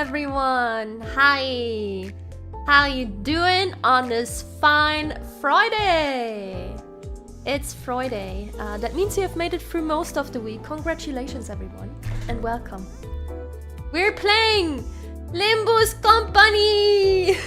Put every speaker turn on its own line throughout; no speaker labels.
everyone! Hi! How you doing on this fine Friday? It's Friday. That means you have made it through most of the week. Congratulations everyone and welcome. We're playing LIMBUS Company!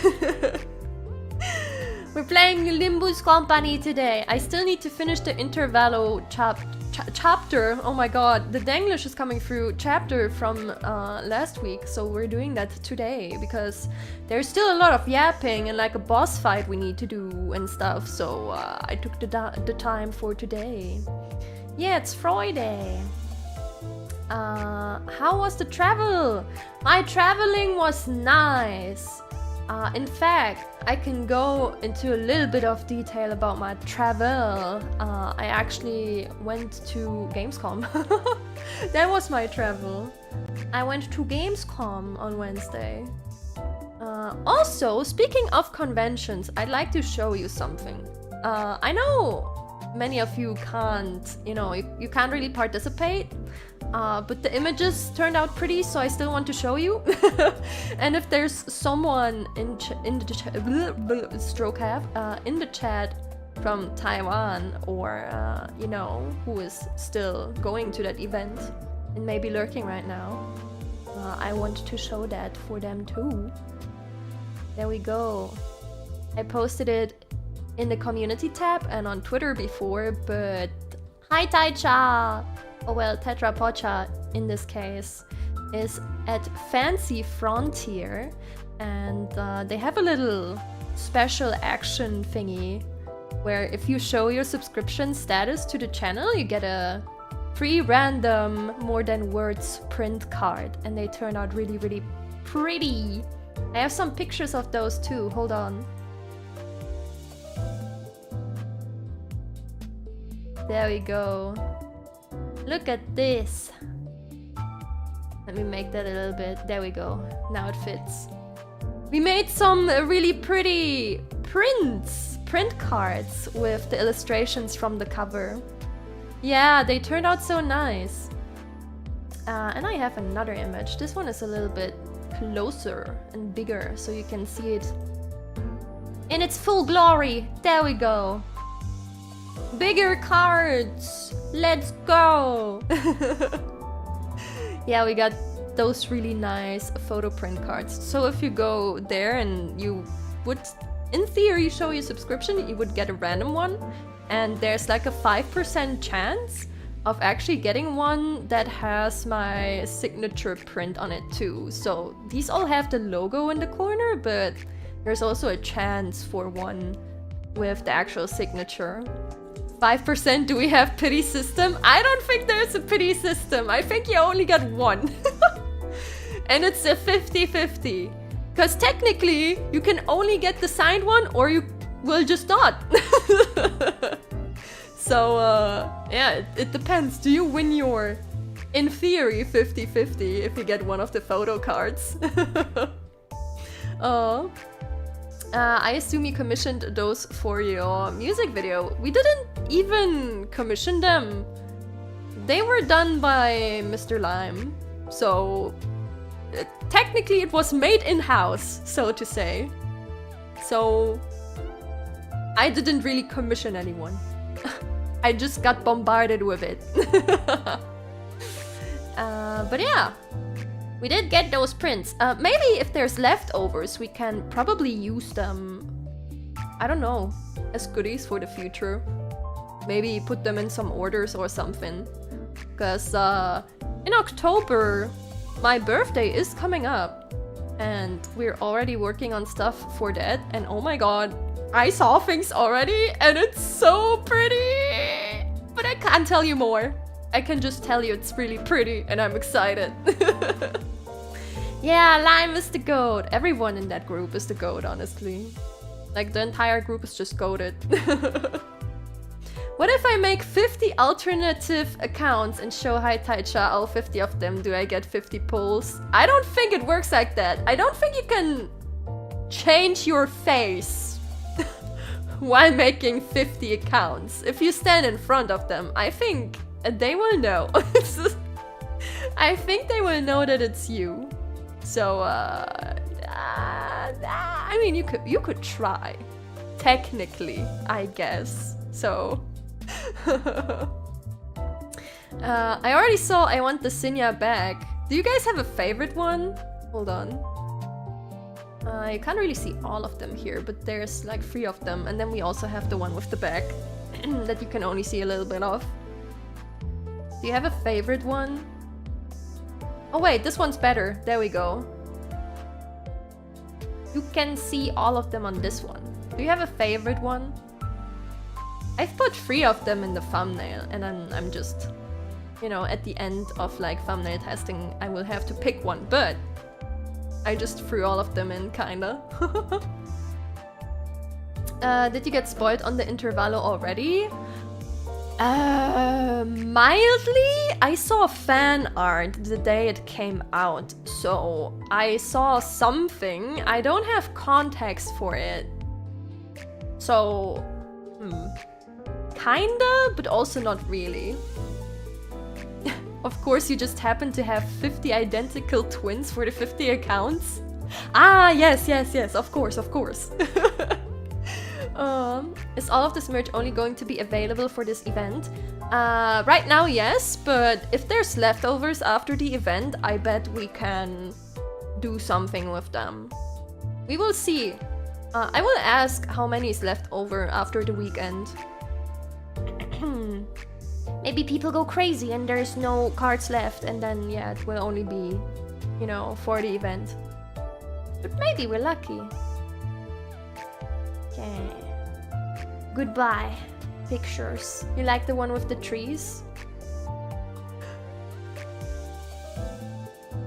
We're playing LIMBUS Company today. I still need to finish the Intervallo chapter. Oh my god, the Denglish is coming through chapter from last week, so we're doing that today because there's still a lot of yapping and like a boss fight we need to do and stuff, so I took the time for today. Yeah, it's Friday. How was the travel? My traveling was nice. In fact, I can go into a little bit of detail about my travel. I actually went to Gamescom. That was my travel. I went to Gamescom on Wednesday. Also, speaking of conventions, I'd like to show you something. I know many of you can't, you can't really participate. But the images turned out pretty, so I still want to show you. And if there's someone in the chat from Taiwan or who is still going to that event and maybe lurking right now, I want to show that for them too. There we go. I posted it in the community tab and on Twitter before, but HighTideSha, oh well, Tetrapocha in this case, is at Fancy Frontier, and they have a little special action thingy where if you show your subscription status to the channel, you get a free random more than words print card, and they turn out really, really pretty. I have some pictures of those too, hold on. There we go. Look at this. Let me make that a little bit. There we go. Now it fits. We made some really pretty print cards with the illustrations from the cover. Yeah, they turned out so nice. And I have another image. This one is a little bit closer and bigger, so you can see it in its full glory. There we go. Bigger cards! Let's go! Yeah, we got those really nice photo print cards. So if you go there and you would, in theory, show your subscription, you would get a random one. And there's like a 5% chance of actually getting one that has my signature print on it too. So these all have the logo in the corner, but there's also a chance for one with the actual signature. 5%, do we have pity system? I don't think there's a pity system. I think you only get one. And it's a 50-50. Because technically, you can only get the signed one or you will just not. So, yeah, it depends. Do you win your, in theory, 50-50 if you get one of the photo cards? I assume you commissioned those for your music video. We didn't even commission them. They were done by Mr. Lime. So technically it was made in-house, so to say. So I didn't really commission anyone. I just got bombarded with it. But yeah. We did get those prints. Maybe if there's leftovers, we can probably use them, I don't know, as goodies for the future. Maybe put them in some orders or something. Because in October, my birthday is coming up. And we're already working on stuff for that. And oh my god, I saw things already and it's so pretty! But I can't tell you more. I can just tell you it's really pretty and I'm excited. Yeah, Lime is the goat. Everyone in that group is the goat, honestly. Like, the entire group is just goated. What if I make 50 alternative accounts and show HighTideSha all 50 of them? Do I get 50 pulls? I don't think it works like that. I don't think you can change your face while making 50 accounts. If you stand in front of them, I think they will know. I think they will know that it's you. So I mean, you could try, technically, I guess. So I already saw I want the Cinnia bag. Do you guys have a favorite one? Hold on. You can't really see all of them here, but there's like 3 of them, and then we also have the one with the bag that you can only see a little bit of. Do you have a favorite one? Oh wait, this one's better. There we go. You can see all of them on this one. Do you have a favorite one? I've put 3 of them in the thumbnail, and I'm just, you know, at the end of like thumbnail testing, I will have to pick one, but I just threw all of them in, kinda. Did you get spoiled on the Intervallo already? Mildly? I saw fan art the day it came out, so I saw something. I don't have context for it. So, kinda, but also not really. Of course, you just happen to have 50 identical twins for the 50 accounts. Ah, yes, of course. Is all of this merch only going to be available for this event? Right now, yes, but if there's leftovers after the event, I bet we can do something with them. We will see. I will ask how many is left over after the weekend. Maybe people go crazy and there's no cards left, and then yeah, it will only be, you know, for the event. But maybe we're lucky. Okay. Goodbye. Pictures. You like the one with the trees?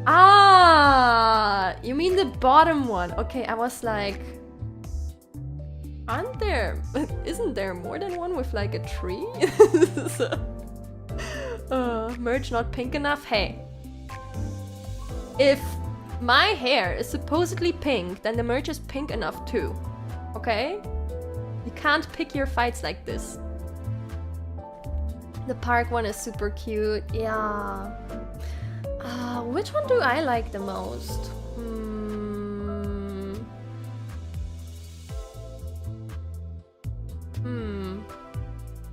Ah, you mean the bottom one? Okay, I was like, aren't there? Isn't there more than one with like a tree? Merch not pink enough? Hey, if my hair is supposedly pink, then the merch is pink enough too. Okay? You can't pick your fights like this. The park one is super cute. Yeah. Which one do I like the most?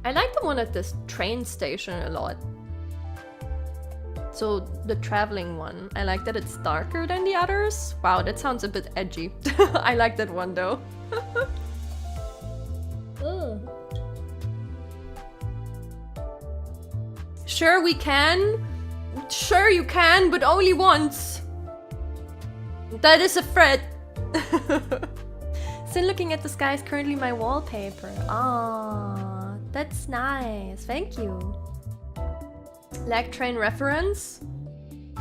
I like the one at this train station a lot. So the traveling one. I like that it's darker than the others. Wow, that sounds a bit edgy. I like that one though. Sure we can. Sure you can, but only once. That is a threat. Still looking at the sky is currently my wallpaper. Ah, that's nice. Thank you. Lag train reference?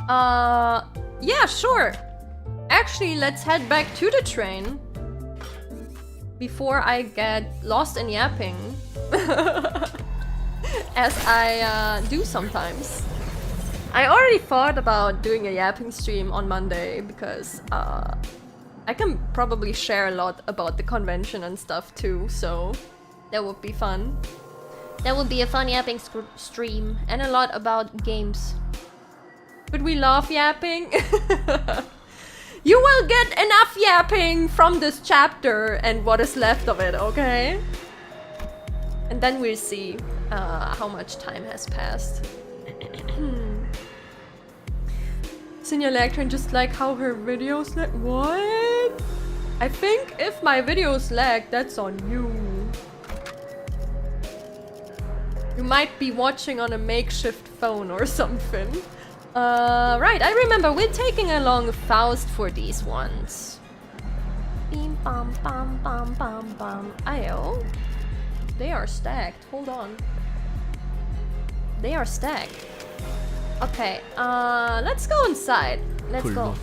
Yeah, sure. Actually, let's head back to the train before I get lost in yapping. As I do sometimes. I already thought about doing a yapping stream on Monday because I can probably share a lot about the convention and stuff too, so that would be fun. That would be a fun yapping stream, and a lot about games. But we love yapping. You will get enough yapping from this chapter and what is left of it, okay? And then we'll see how much time has passed. Cinnia Electron, just like how her videos lag. What? I think if my videos lag, that's on you. You might be watching on a makeshift phone or something. Right, I remember we're taking along Faust for these ones. Beam bam bam bam bam bam. Ayo. They are stacked. Hold on. They are stacked. Okay, let's go inside. Let's go.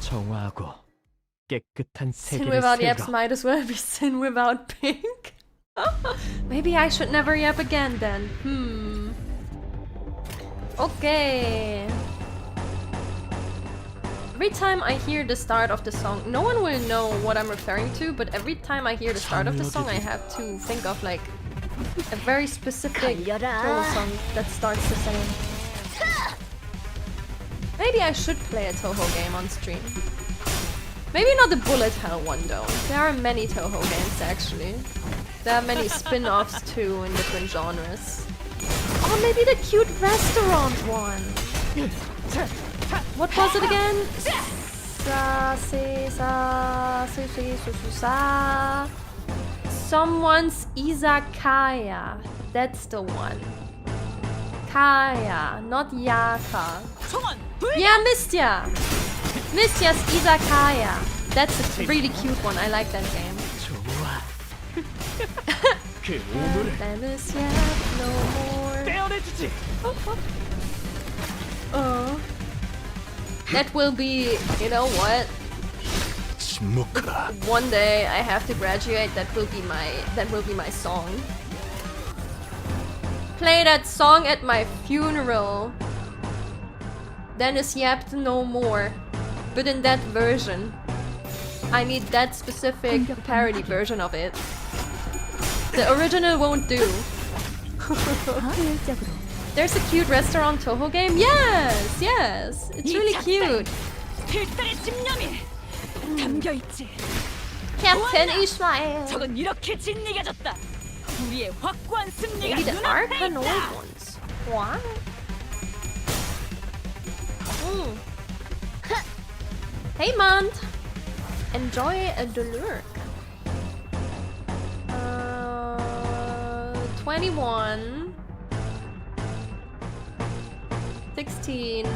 Sin without yaps might as well be sin without pink. Maybe I should never yap again then. Okay. Every time I hear the start of the song, no one will know what I'm referring to, but every time I hear the start of the song, I have to think of like a very specific Toho song that starts the same. Maybe I should play a Toho game on stream. Maybe not the bullet hell one though. There are many Toho games actually. There are many spin-offs too in different genres. Oh, maybe the cute restaurant one. What was it again? Someone's izakaya. That's the one. Kaya, not Yaka. Yeah, Mistya! Mistya's izakaya. That's a really cute one. I like that game. No more. Oh. That will be, you know what? One day I have to graduate. That will be my song. Play that song at my funeral. Dennis yapped no more, but in that version. I need that specific parody version of it. The original won't do. There's a cute restaurant Toho game? Yes, yes. It's really cute. Captain Ishmael. Maybe the Arcanoid ones. What? Hey, Mont. Enjoy the lurk. 21, 16,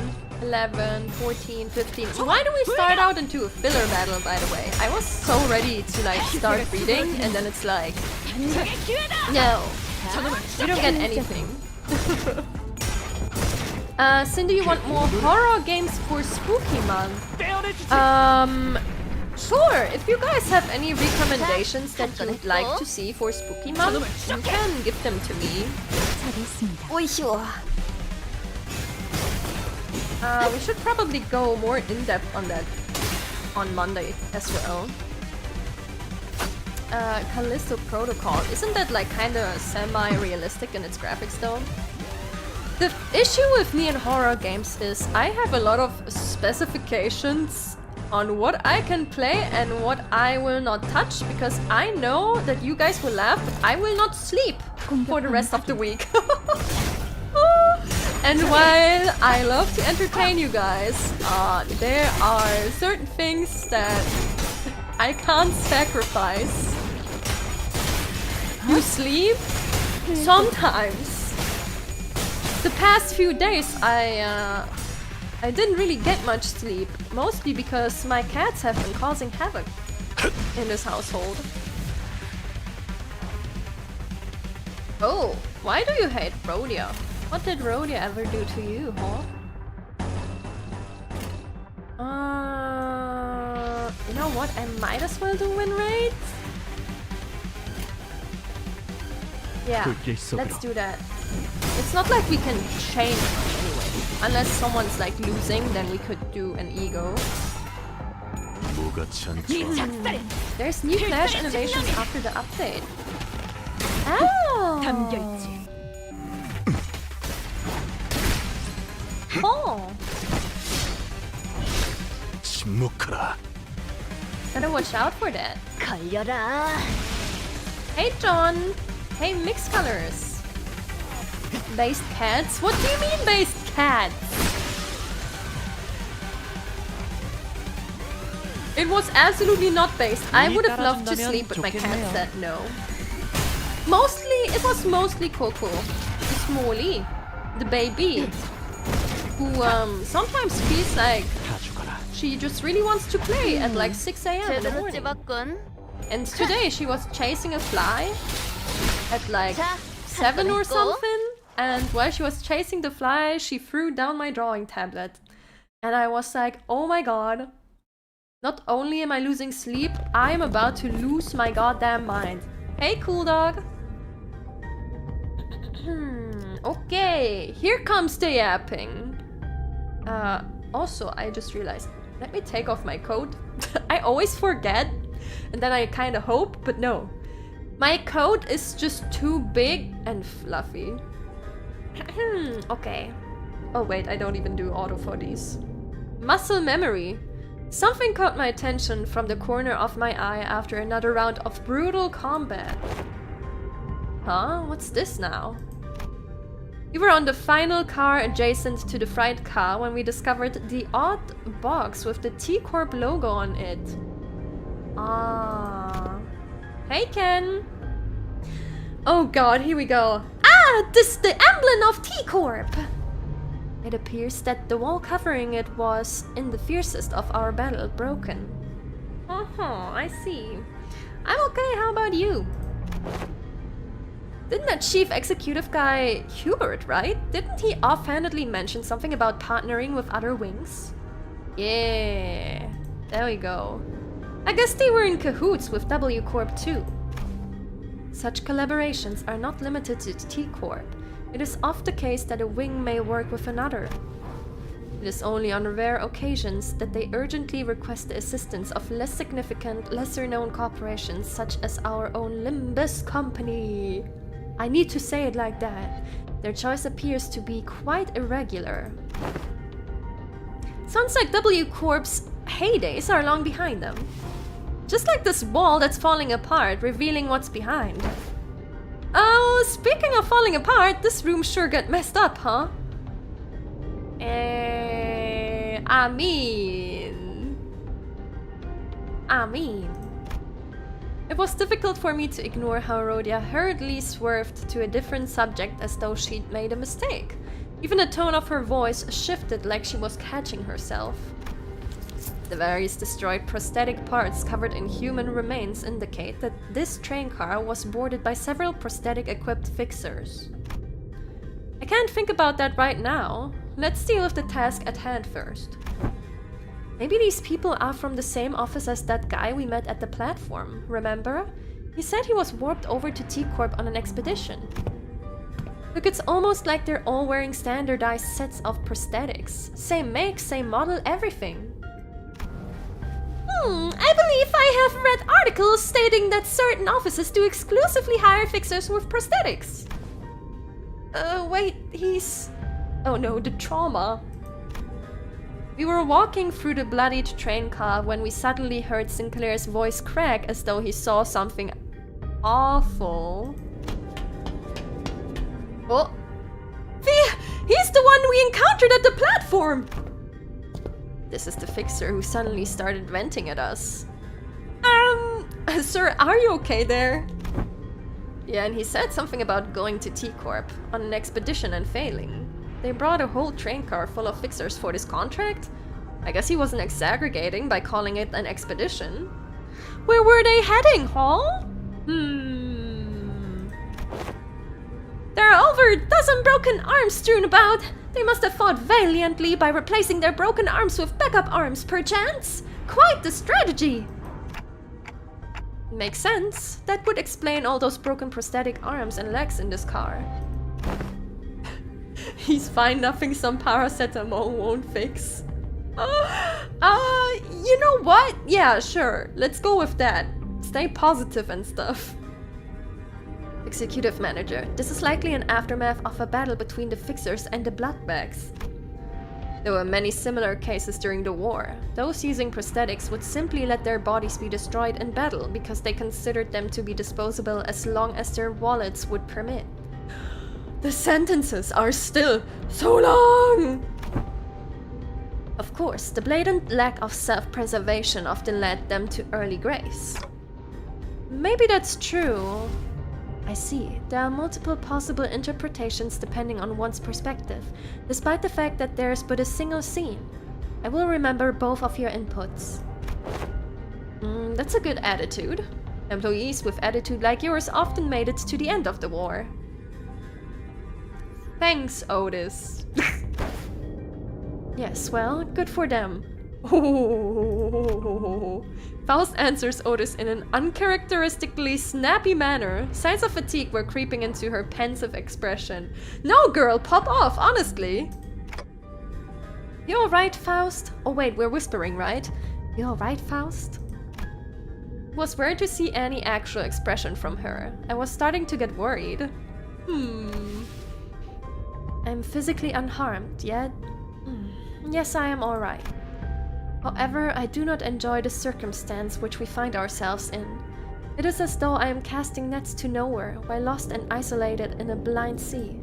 11, 14, 15. Why do we start out into a filler battle, by the way? I was so ready to like start reading, and then it's like, no, you don't get anything. Cindy, you want more horror games for Spooky Month? Sure, if you guys have any recommendations that you'd like to see for Spooky Month, you can give them to me. We should probably go more in-depth on that on Monday as well. Callisto Protocol, isn't that like kinda semi-realistic in its graphics though? The issue with me in horror games is I have a lot of specifications on what I can play and what I will not touch, because I know that you guys will laugh, but I will not sleep for the rest of the week. And while I love to entertain you guys, there are certain things that I can't sacrifice. You sleep? Sometimes. The past few days I didn't really get much sleep, mostly because my cats have been causing havoc in this household. Oh, why do you hate Rhodia? What did Rhodia ever do to you, huh? You know what? I might as well do win rates. Yeah, let's do that. It's not like we can change much anyway. Unless someone's like losing, then we could do an ego. There's new flash animations after the update. Oh! Oh! Gotta watch out for that. Hey John! Hey Mixed Colors! Based cats? What do you mean based cats? It was absolutely not based. I would have loved to sleep, but my cat said no. It was mostly Coco, the Smalley, the baby, who sometimes feels like she just really wants to play at like 6 AM in the morning. And today she was chasing a fly at like 7 or something. And while she was chasing the fly, she threw down my drawing tablet. And I was like, oh my god. Not only am I losing sleep, I am about to lose my goddamn mind. Hey, cool dog. Okay, here comes the yapping. Also, I just realized, let me take off my coat. I always forget, and then I kind of hope, but no. My coat is just too big and fluffy. Okay. Oh wait, I don't even do auto for these. Muscle memory. Something caught my attention from the corner of my eye after another round of brutal combat. Huh? What's this now? We were on the final car adjacent to the fright car when we discovered the odd box with the T Corp logo on it. Ah. Hey, Ken! Oh god, here we go. Ah! This is the emblem of T Corp! It appears that the wall covering it was, in the fiercest of our battle, broken. I see. I'm okay, how about you? Didn't that chief executive guy Hubert, right? Didn't he offhandedly mention something about partnering with other wings? Yeah, there we go. I guess they were in cahoots with W Corp too. Such collaborations are not limited to T Corp. It is often the case that a wing may work with another. It is only on rare occasions that they urgently request the assistance of less significant, lesser-known corporations such as our own LIMBUS company. I need to say it like that. Their choice appears to be quite irregular. Sounds like W Corp's heydays are long behind them. Just like this wall that's falling apart, revealing what's behind. Oh, speaking of falling apart, this room sure got messed up, huh? I mean... It was difficult for me to ignore how Rhodia hurriedly swerved to a different subject as though she'd made a mistake. Even the tone of her voice shifted like she was catching herself. The various destroyed prosthetic parts covered in human remains indicate that this train car was boarded by several prosthetic-equipped fixers. I can't think about that right now. Let's deal with the task at hand first. Maybe these people are from the same office as that guy we met at the platform, remember? He said he was warped over to T Corp on an expedition. Look, it's almost like they're all wearing standardized sets of prosthetics. Same make, same model, everything. I believe I have read articles stating that certain offices do exclusively hire fixers with prosthetics. Wait, he's... Oh no, the trauma. We were walking through the bloodied train car when we suddenly heard Sinclair's voice crack as though he saw something awful. Oh. He's the one we encountered at the platform! This is the fixer who suddenly started venting at us. Sir, are you okay there? Yeah, and he said something about going to T Corp on an expedition and failing. They brought a whole train car full of fixers for this contract? I guess he wasn't exaggerating by calling it an expedition. Where were they heading, huh? There are over a dozen broken arms strewn about. They must have fought valiantly by replacing their broken arms with backup arms, perchance. Quite the strategy! Makes sense. That would explain all those broken prosthetic arms and legs in this car. He's fine, nothing some paracetamol won't fix. You know what? Yeah, sure. Let's go with that. Stay positive and stuff. Executive Manager, this is likely an aftermath of a battle between the fixers and the bloodbags. There were many similar cases during the war. Those using prosthetics would simply let their bodies be destroyed in battle because they considered them to be disposable as long as their wallets would permit. The sentences are still so long! Of course, the blatant lack of self-preservation often led them to early grace. Maybe that's true. I see. There are multiple possible interpretations depending on one's perspective, despite the fact that there is but a single scene. I will remember both of your inputs. That's a good attitude. Employees with attitude like yours often made it to the end of the war. Thanks, Otis. Yes, well, good for them. Faust answers Otis in an uncharacteristically snappy manner. Signs of fatigue were creeping into her pensive expression. No, girl, pop off, honestly. You alright, Faust? Oh wait, we're whispering, right? You alright, Faust? It was rare to see any actual expression from her. I was starting to get worried. I'm physically unharmed, yet... Yes, I am alright. However, I do not enjoy the circumstance which we find ourselves in. It is as though I am casting nets to nowhere, while lost and isolated in a blind sea.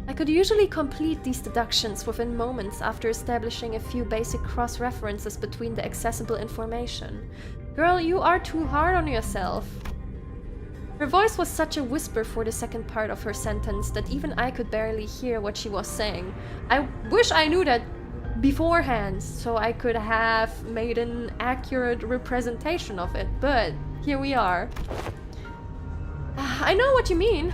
I could usually complete these deductions within moments after establishing a few basic cross-references between the accessible information. Girl, you are too hard on yourself. Her voice was such a whisper for the second part of her sentence that even I could barely hear what she was saying. I wish I knew that beforehand, so I could have made an accurate representation of it, but here we are. I know what you mean.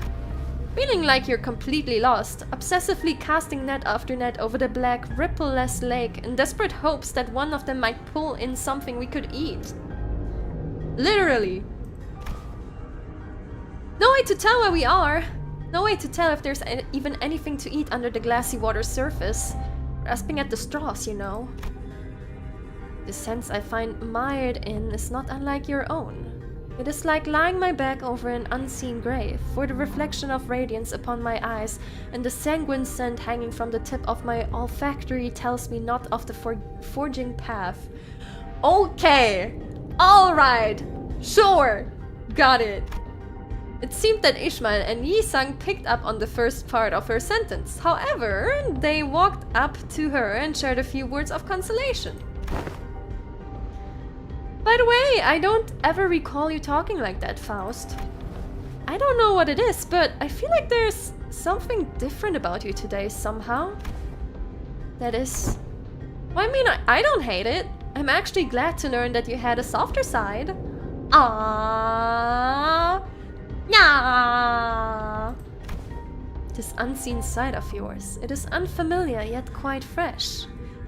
Feeling like you're completely lost, obsessively casting net after net over the black, ripple-less lake in desperate hopes that one of them might pull in something we could eat. Literally. No way to tell where we are. No way to tell if there's even anything to eat under the glassy water surface. Grasping at the straws, you know. The sense I find mired in is not unlike your own. It is like lying my back over an unseen grave, for the reflection of radiance upon my eyes and the sanguine scent hanging from the tip of my olfactory tells me not of the forging path. Okay, alright, sure, got it. It seemed that Ishmael and Yi-sang picked up on the first part of her sentence. However, they walked up to her and shared a few words of consolation. By the way, I don't ever recall you talking like that, Faust. I don't know what it is, but I feel like there's something different about you today somehow. That is... Well, I mean, I don't hate it. I'm actually glad to learn that you had a softer side. Aww. Yeah. This unseen side of yours, it is unfamiliar yet quite fresh.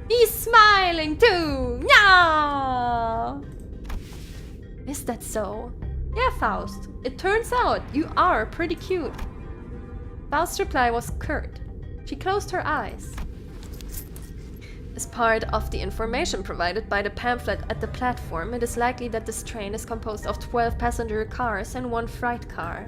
He's smiling too! Yeah! Is that so? Yeah, Faust. It turns out you are pretty cute. Faust's reply was curt. She closed her eyes. As part of the information provided by the pamphlet at the platform, it is likely that this train is composed of 12 passenger cars and 1 freight car.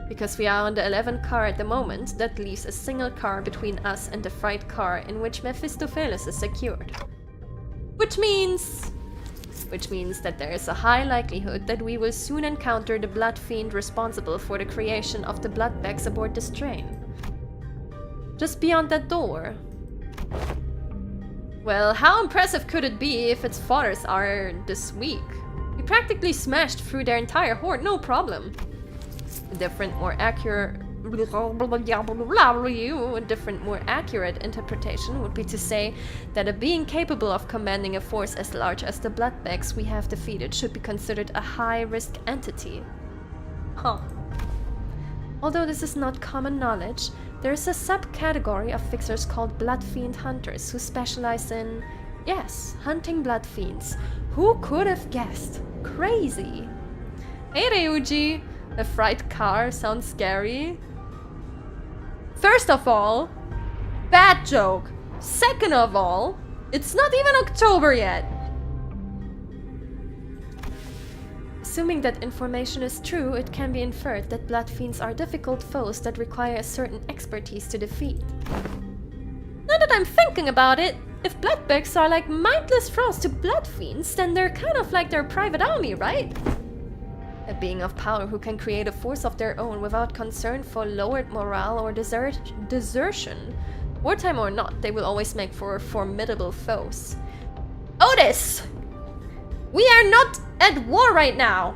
Because we are on the 11th car at the moment, that leaves a single car between us and the freight car in which Mephistopheles is secured. Which means that there is a high likelihood that we will soon encounter the blood fiend responsible for the creation of the blood bags aboard this train. Just beyond that door. Well, how impressive could it be if its fathers are this weak? We practically smashed through their entire horde, no problem. A different, more accurate interpretation would be to say that a being capable of commanding a force as large as the bloodbags we have defeated should be considered a high-risk entity. Huh. Although this is not common knowledge, there is a subcategory of fixers called blood fiend hunters who specialize in, yes, hunting blood fiends. Who could have guessed? Crazy! Hey Ryuji! A fright car sounds scary. First of all, bad joke. Second of all, it's not even October yet. Assuming that information is true, it can be inferred that blood fiends are difficult foes that require a certain expertise to defeat. Now that I'm thinking about it, if bloodbags are like mindless thralls to blood fiends, then they're kind of like their private army, right? A being of power who can create a force of their own without concern for lowered morale or desertion. Wartime or not, they will always make for formidable foes. Otis! We are not at war right now!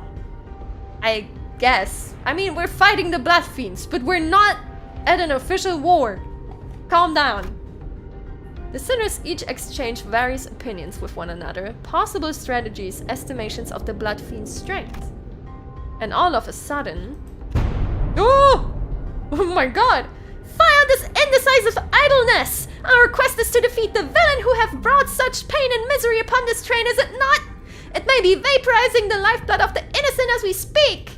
I guess. I mean, we're fighting the blood fiends, but we're not at an official war. Calm down. The sinners each exchange various opinions with one another, possible strategies, estimations of the blood fiend's strength. And all of a sudden... Oh! Oh my god! Fire this indecisive idleness! Our quest is to defeat the villain who have brought such pain and misery upon this train, is it not? It may be vaporizing the lifeblood of the innocent as we speak!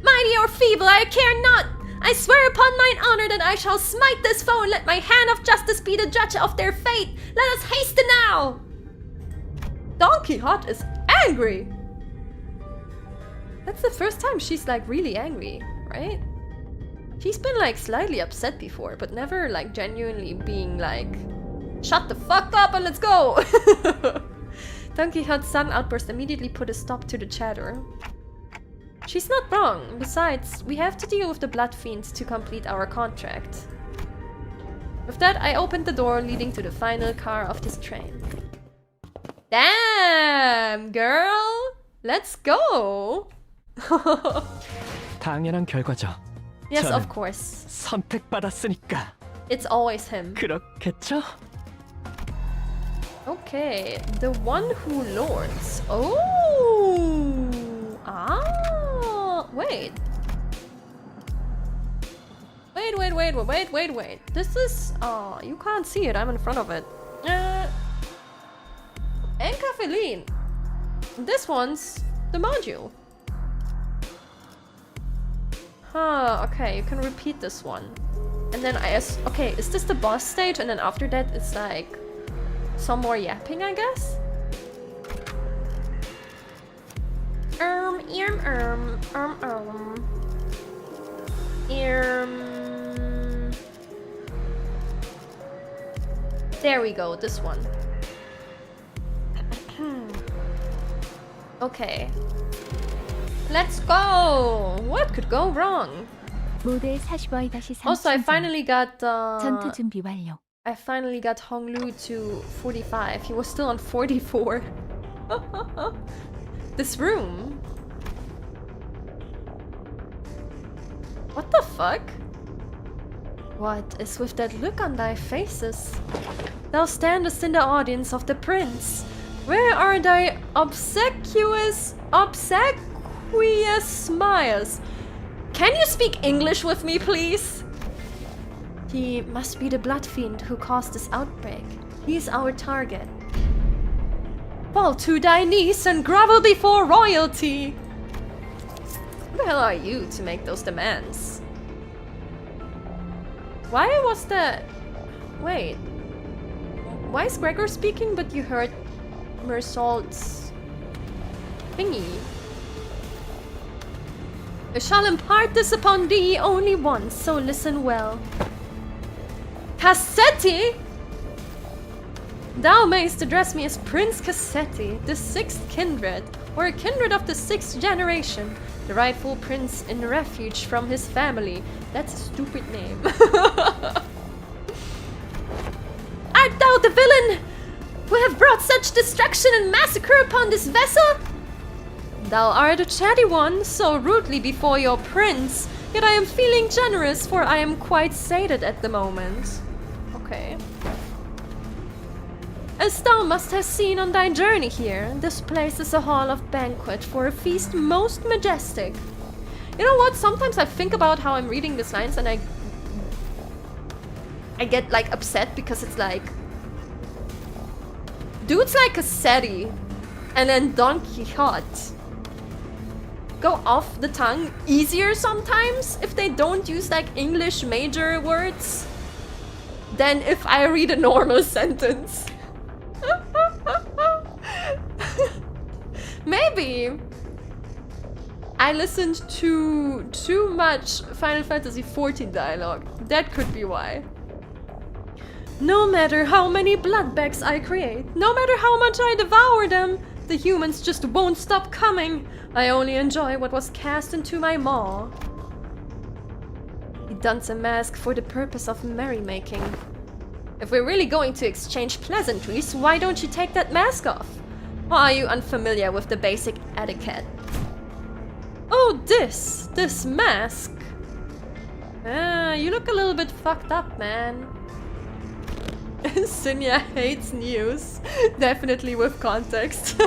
Mighty or feeble, I care not! I swear upon mine honor that I shall smite this foe and let my hand of justice be the judge of their fate! Let us hasten now! Don Quixote is angry! That's the first time she's like really angry, right? She's been like slightly upset before, but never like genuinely being like Shut the fuck up and let's go! Don Quixote's sudden outburst immediately put a stop to the chatter. She's not wrong. Besides, we have to deal with the blood fiends to complete our contract. With that, I opened the door leading to the final car of this train. Damn, girl! Let's go!
당연한 결과죠.
Yes, of course.
선택받았으니까.
It's always him.
그렇겠죠?
Okay, the one who lords. Oh! Ah! Wait. Wait. This is... Oh, you can't see it. I'm in front of it. Encafeline. This one's the module. Huh, okay, you can repeat this one. And then okay, is this the boss stage? And then after that, it's like some more yapping, I guess? There we go, this one. Okay. Let's go! What could go wrong? Also, I finally got
전투 준비 완료.
I finally got Honglu to 45. He was still on 44. This room. What the fuck? What is with that look on thy faces? Thou standest in the audience of the prince. Where are thy obsequious smiles? Can you speak English with me, please? He must be the blood fiend who caused this outbreak. He's our target. Fall to thy knees and grovel before royalty. Who the hell are you to make those demands? Why was that? Wait. Why is Gregor speaking but you heard Mersault's thingy? I shall impart this upon thee only once, so listen well. Cassetti! Thou mayst address me as Prince Cassetti, the 6th kindred, or a kindred of the 6th generation, the rightful prince in refuge from his family. That's a stupid name. Art thou the villain who have brought such destruction and massacre upon this vessel? Thou art a chatty one, so rudely before your prince, yet I am feeling generous, for I am quite sated at the moment. Okay. As thou must have seen on thy journey here, this place is a hall of banquet for a feast most majestic. You know what? Sometimes I think about how I'm reading these lines and I get like upset because it's like dudes like Cassetti and then Don Quixote go off the tongue easier sometimes if they don't use like English major words than if I read a normal sentence. Maybe I listened to too much Final Fantasy XIV dialogue. That could be why. No matter how many blood bags I create, no matter how much I devour them, the humans just won't stop coming. I only enjoy what was cast into my maw. He dons a mask for the purpose of merrymaking. If we're really going to exchange pleasantries, why don't you take that mask off? Or are you unfamiliar with the basic etiquette? Oh, this mask. You look a little bit fucked up, man. Cinnia hates news. Definitely with context.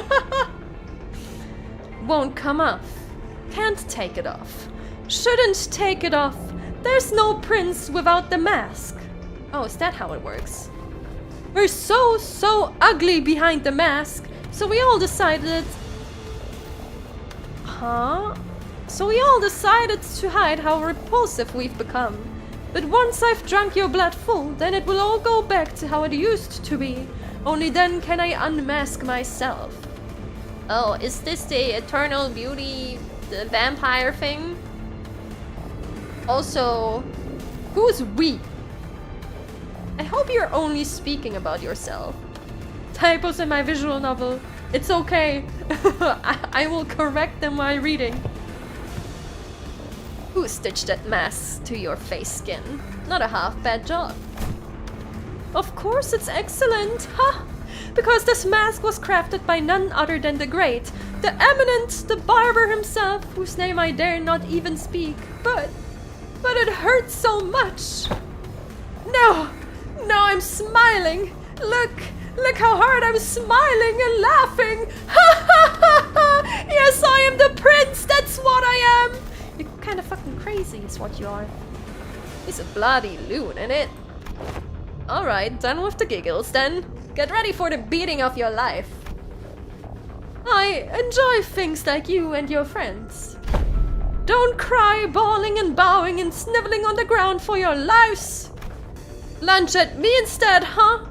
Won't come off. Can't take it off. Shouldn't take it off. There's no prince without the mask. Oh, is that how it works? We're so ugly behind the mask, so we all decided... Huh? So we all decided to hide how repulsive we've become. But once I've drunk your blood full, then it will all go back to how it used to be. Only then can I unmask myself. Oh, is this the eternal beauty, the vampire thing? Also, who's we? I hope you're only speaking about yourself. Typos in my visual novel. It's okay. I will correct them while reading. Who stitched that mask to your face skin? Not a half bad job. Of course it's excellent, ha! Because this mask was crafted by none other than the great, the eminent, the barber himself, whose name I dare not even speak. But it hurts so much. No, I'm smiling. Look how hard I'm smiling and laughing. Ha ha ha ha! Yes, I am the prince, that's what I am. You're kinda fucking crazy is what you are. He's a bloody loon, ain't it? Alright, done with the giggles then. Get ready for the beating of your life. I enjoy things like you and your friends. Don't cry, bawling and bowing and sniveling on the ground for your lives. Lunge at me instead, huh?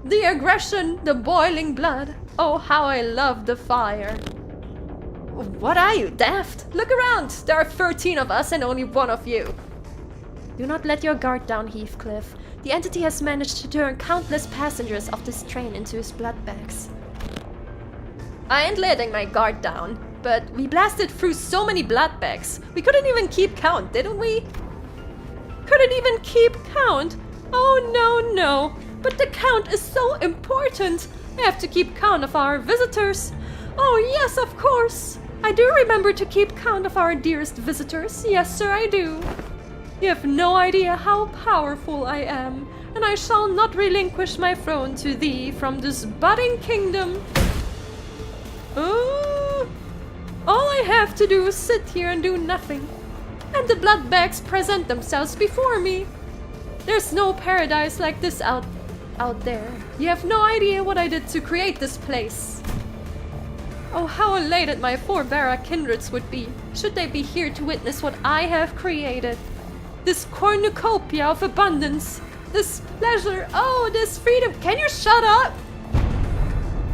The aggression, the boiling blood. Oh, how I love the fire. What are you, daft? Look around! There are 13 of us and only one of you. Do not let your guard down, Heathcliff. The entity has managed to turn countless passengers of this train into his blood bags. I ain't letting my guard down, but we blasted through so many blood bags. We couldn't even keep count, didn't we? Couldn't even keep count? Oh no. But the count is so important. I have to keep count of our visitors. Oh yes, of course. I do remember to keep count of our dearest visitors. Yes, sir, I do. You have no idea how powerful I am, and I shall not relinquish my throne to thee from this budding kingdom. All I have to do is sit here and do nothing, and the blood bags present themselves before me. There's no paradise like this out there. You have no idea what I did to create this place. Oh, how elated my forebearer kindreds would be, should they be here to witness what I have created. This cornucopia of abundance, this pleasure, oh, this freedom. Can you shut up?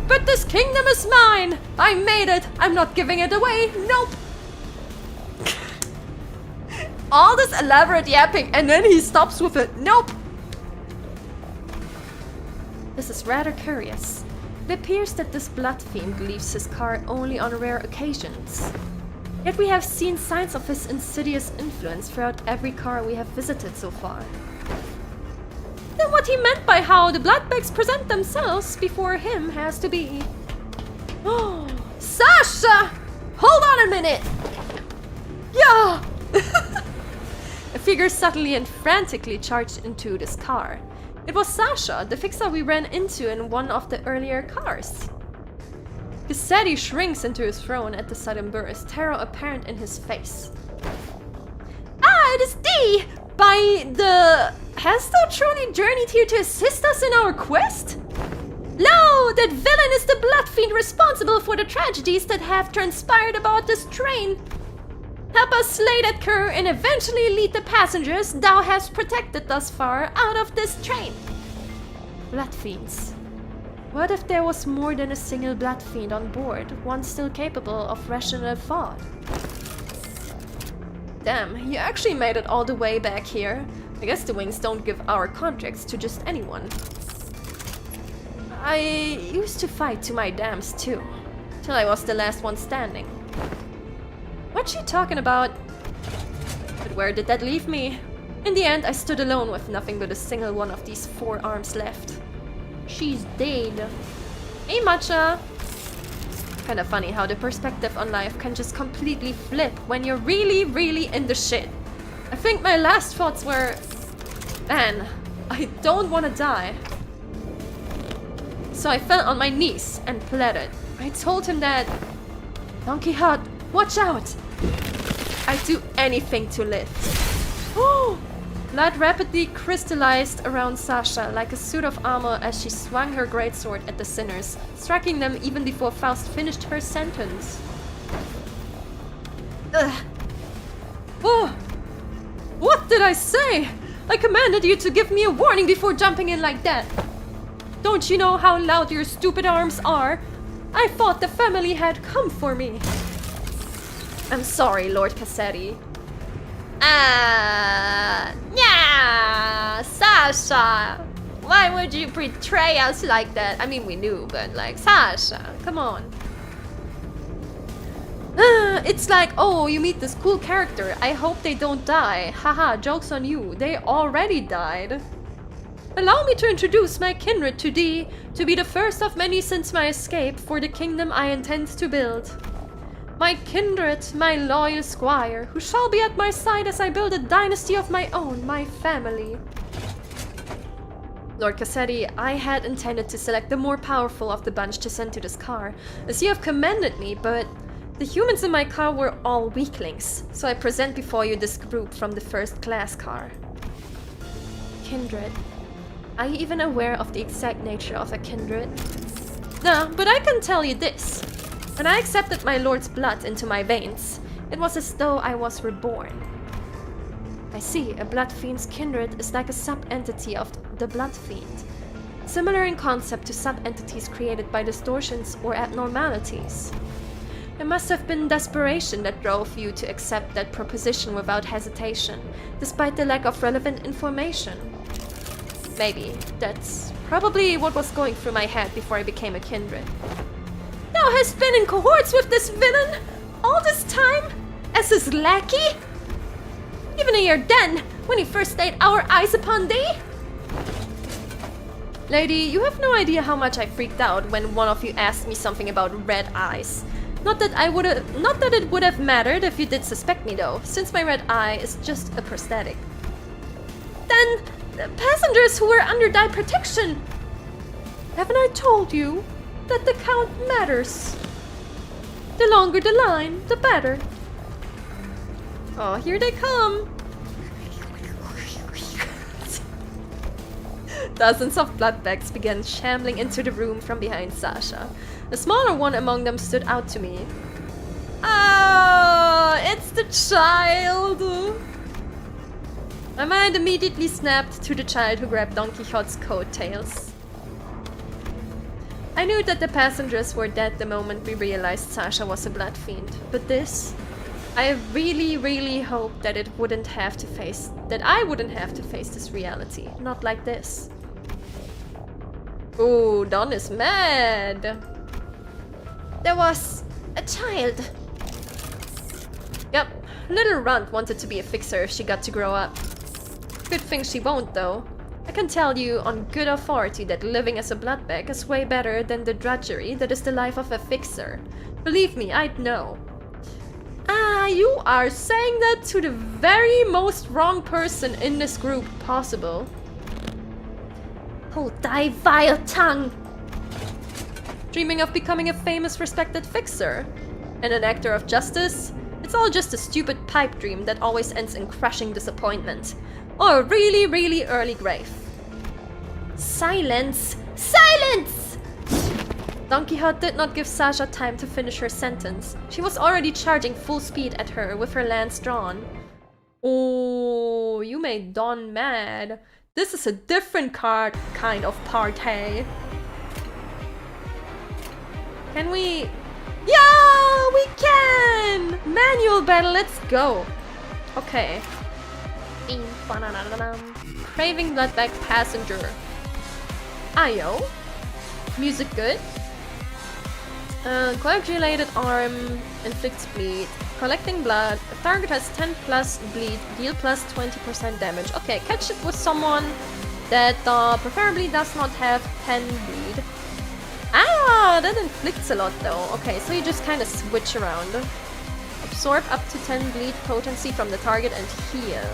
But this kingdom is mine! I made it! I'm not giving it away! Nope! All this elaborate yapping and then he stops with it. Nope! This is rather curious. It appears that this blood fiend leaves his car only on rare occasions. Yet we have seen signs of his insidious influence throughout every car we have visited so far. Then what he meant by how the blood bags present themselves before him has to be... Oh, Sasha! Hold on a minute! Yeah! A figure suddenly and frantically charged into this car. It was Sasha, the fixer we ran into in one of the earlier cars. Cassetti shrinks into his throne at the sudden burst, terror apparent in his face. Ah, it is thee! By the... Hast thou truly journeyed here to assist us in our quest? Lo, that villain is the blood fiend responsible for the tragedies that have transpired about this train. Help us slay that cur and eventually lead the passengers thou hast protected thus far out of this train. Blood fiends. What if there was more than a single blood fiend on board, one still capable of rational thought? Damn, you actually made it all the way back here. I guess the wings don't give our contracts to just anyone. I used to fight to my dams too, till I was the last one standing. What's she talking about? But where did that leave me? In the end, I stood alone with nothing but a single one of these 4 arms left. She's dead. Hey, Matcha! Kinda funny how the perspective on life can just completely flip when you're really in the shit. I think my last thoughts were... Man, I don't want to die. So I fell on my knees and pleaded. I told him that... Don Quixote, watch out! I'd do anything to live. Oh! Blood rapidly crystallized around Sasha like a suit of armor as she swung her greatsword at the sinners, striking them even before Faust finished her sentence. Ugh. Oh! What did I say? I commanded you to give me a warning before jumping in like that. Don't you know how loud your stupid arms are? I thought the family had come for me. I'm sorry, Lord Cassetti. Yeah, Sasha! Why would you betray us like that? I mean, we knew, but like, Sasha, come on. It's like, oh, you meet this cool character. I hope they don't die. Haha, joke's on you. They already died. Allow me to introduce my kindred to thee, to be the first of many since my escape for the kingdom I intend to build. My kindred, my loyal squire, who shall be at my side as I build a dynasty of my own, my family. Lord Cassetti, I had intended to select the more powerful of the bunch to send to this car, as you have commended me, but the humans in my car were all weaklings, so I present before you this group from the first class car. Kindred. Are you even aware of the exact nature of a kindred? No, but I can tell you this. When I accepted my lord's blood into my veins, it was as though I was reborn. I see, a blood fiend's kindred is like a sub-entity of the blood fiend, similar in concept to sub-entities created by distortions or abnormalities. It must have been desperation that drove you to accept that proposition without hesitation, despite the lack of relevant information. Maybe. That's probably what was going through my head before I became a kindred. Thou hast been in cohorts with this villain all this time? As his lackey? Even a year then, when he first laid our eyes upon thee? Lady, you have no idea how much I freaked out when one of you asked me something about red eyes. Not that it would have mattered if you did suspect me though, since my red eye is just a prosthetic. Then, the passengers who were under thy protection. Haven't I told you that the count matters? The longer the line, the better. Oh, here they come. Dozens of bloodbags began shambling into the room from behind Sasha. A smaller one among them stood out to me. Oh, it's the child! My mind immediately snapped to the child who grabbed Don Quixote's coattails. I knew that the passengers were dead the moment we realized Sasha was a blood fiend, but this... I really hoped that I wouldn't have to face this reality. Not like this. Ooh, Don is mad. There was a child. Yep, little runt wanted to be a fixer if she got to grow up. Good thing she won't though. I can tell you on good authority that living as a bloodbag is way better than the drudgery that is the life of a fixer. Believe me, I'd know. Ah, you are saying that to the very most wrong person in this group possible. Hold thy vile tongue! Dreaming of becoming a famous, respected fixer? And an actor of justice? It's all just a stupid pipe dream that always ends in crushing disappointment. Or a really early grave. Silence! Silence! Don Quixote did not give Sasha time to finish her sentence. She was already charging full speed at her with her lance drawn. Oh, you made Don mad. This is a different kind of PAR-TEY. Can we... Yeah, we can! Manual battle, let's go. Okay. Craving bloodbag passenger. Ayo. Music good. Coagulated arm inflicts bleed. Collecting blood. A target has 10 plus bleed. Deal plus 20% damage. Okay, catch it with someone that preferably does not have 10 bleed. Ah, that inflicts a lot though. Okay, so you just kind of switch around. Absorb up to 10 bleed potency from the target and heal.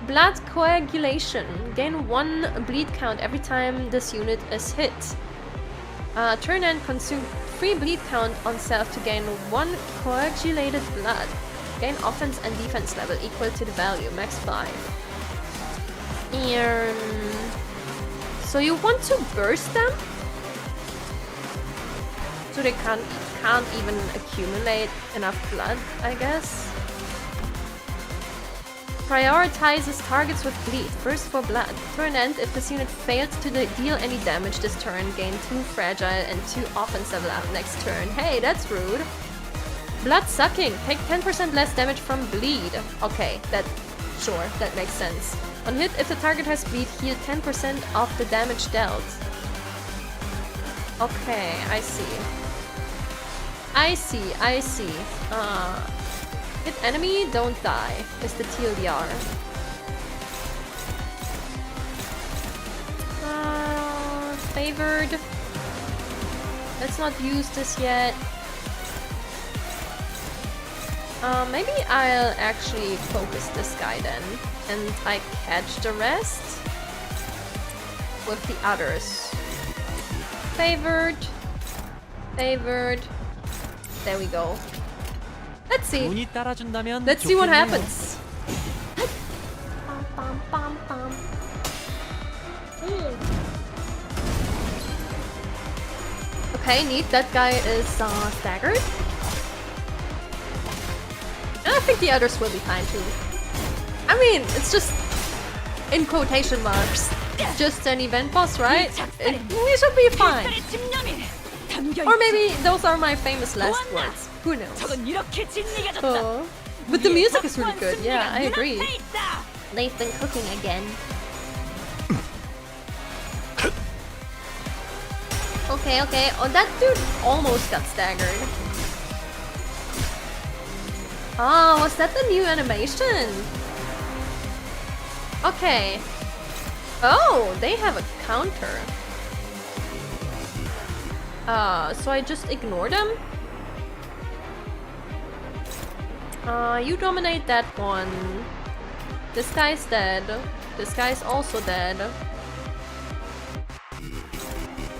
Blood coagulation. Gain 1 bleed count every time this unit is hit. Turn and consume 3 bleed count on self to gain 1 coagulated blood. Gain offense and defense level equal to the value, max 5. So you want to burst them? So they can't even accumulate enough blood, I guess. Prioritizes targets with bleed, first for blood. Turn end, if this unit fails to deal any damage this turn, gain 2 fragile and 2 offense level up next turn. Hey, that's rude. Blood sucking. Take 10% less damage from bleed. Okay, sure, that makes sense. On hit, if the target has bleed, heal 10% of the damage dealt. Okay, I see. I see. Hit enemy, don't die, is the TLDR. Favored. Let's not use this yet. Maybe I'll actually focus this guy then, and I catch the rest with the others. Favored. There we go. Let's see. Let's see what happens. Okay, neat. That guy is staggered. And I think the others will be fine too. I mean, it's just, in quotation marks, just an event boss, right? We should be fine. Or maybe those are my famous last words. Who knows? Oh. But the music is really good. Yeah, I agree. They've been cooking again. Okay. Oh, that dude almost got staggered. Oh, was that the new animation? Okay. Oh, they have a counter. So I just ignore them? You dominate that one. This guy's dead. This guy's also dead.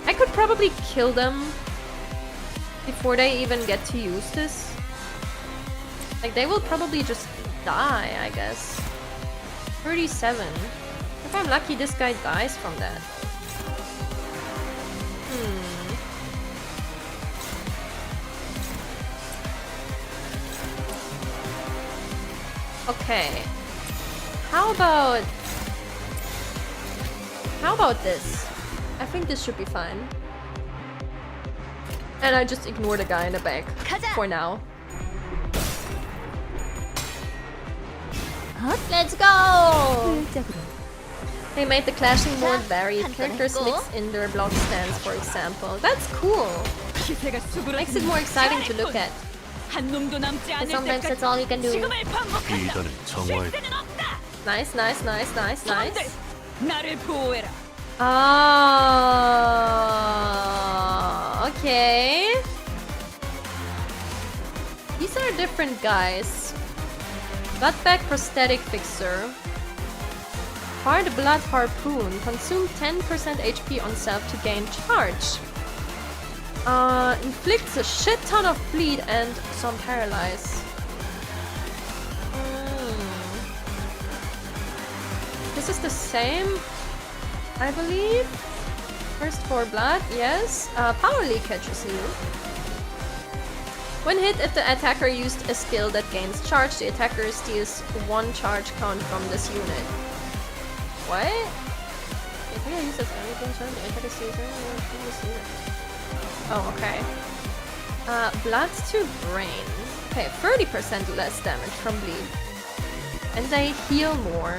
I could probably kill them before they even get to use this. Like, they will probably just die, I guess. 37. If I'm lucky, this guy dies from that. Okay. How about this? I think this should be fine. And I just ignore the guy in the back for now. Let's go! They made the clashing more varied. Characters mix in their block stance, for example. That's cool. Makes it more exciting to look at. And sometimes that's all you can do. Nice. Okay. These are different guys. Bloodbag prosthetic fixer. Hard blood harpoon. Consume 10% HP on self to gain charge. Inflicts a shit ton of bleed and some paralyze. This is the same, I believe. First 4 blood, yes. Power leakage is new. When hit, if the attacker used a skill that gains charge, the attacker steals 1 charge count from this unit. What? If we use this anything, the attacker steals this unit. Oh, okay. Blood to brain. Okay, 30% less damage from bleed. And they heal more.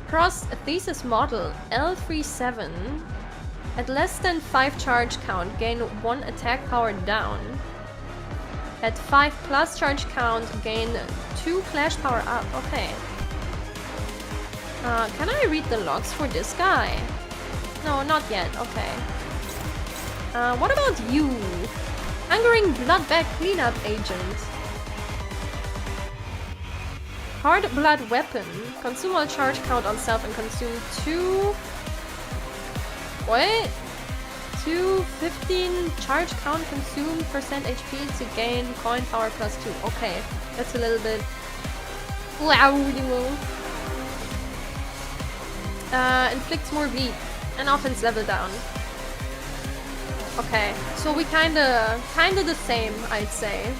Prosthesis model L37. At less than 5 charge count, gain 1 attack power down. At 5+ charge count, gain 2 clash power up. Okay. Can I read the logs for this guy? No, not yet. Okay. What about you? Hungering Bloodbag Cleanup Agent. Hard Blood Weapon. Consume all charge count on self and consume 2... What? 15 charge count consume % HP to gain coin power +2. Okay, that's a little bit... Wow, you will. Inflicts more bleed. And offense level down. Okay, so we kinda the same, I'd say.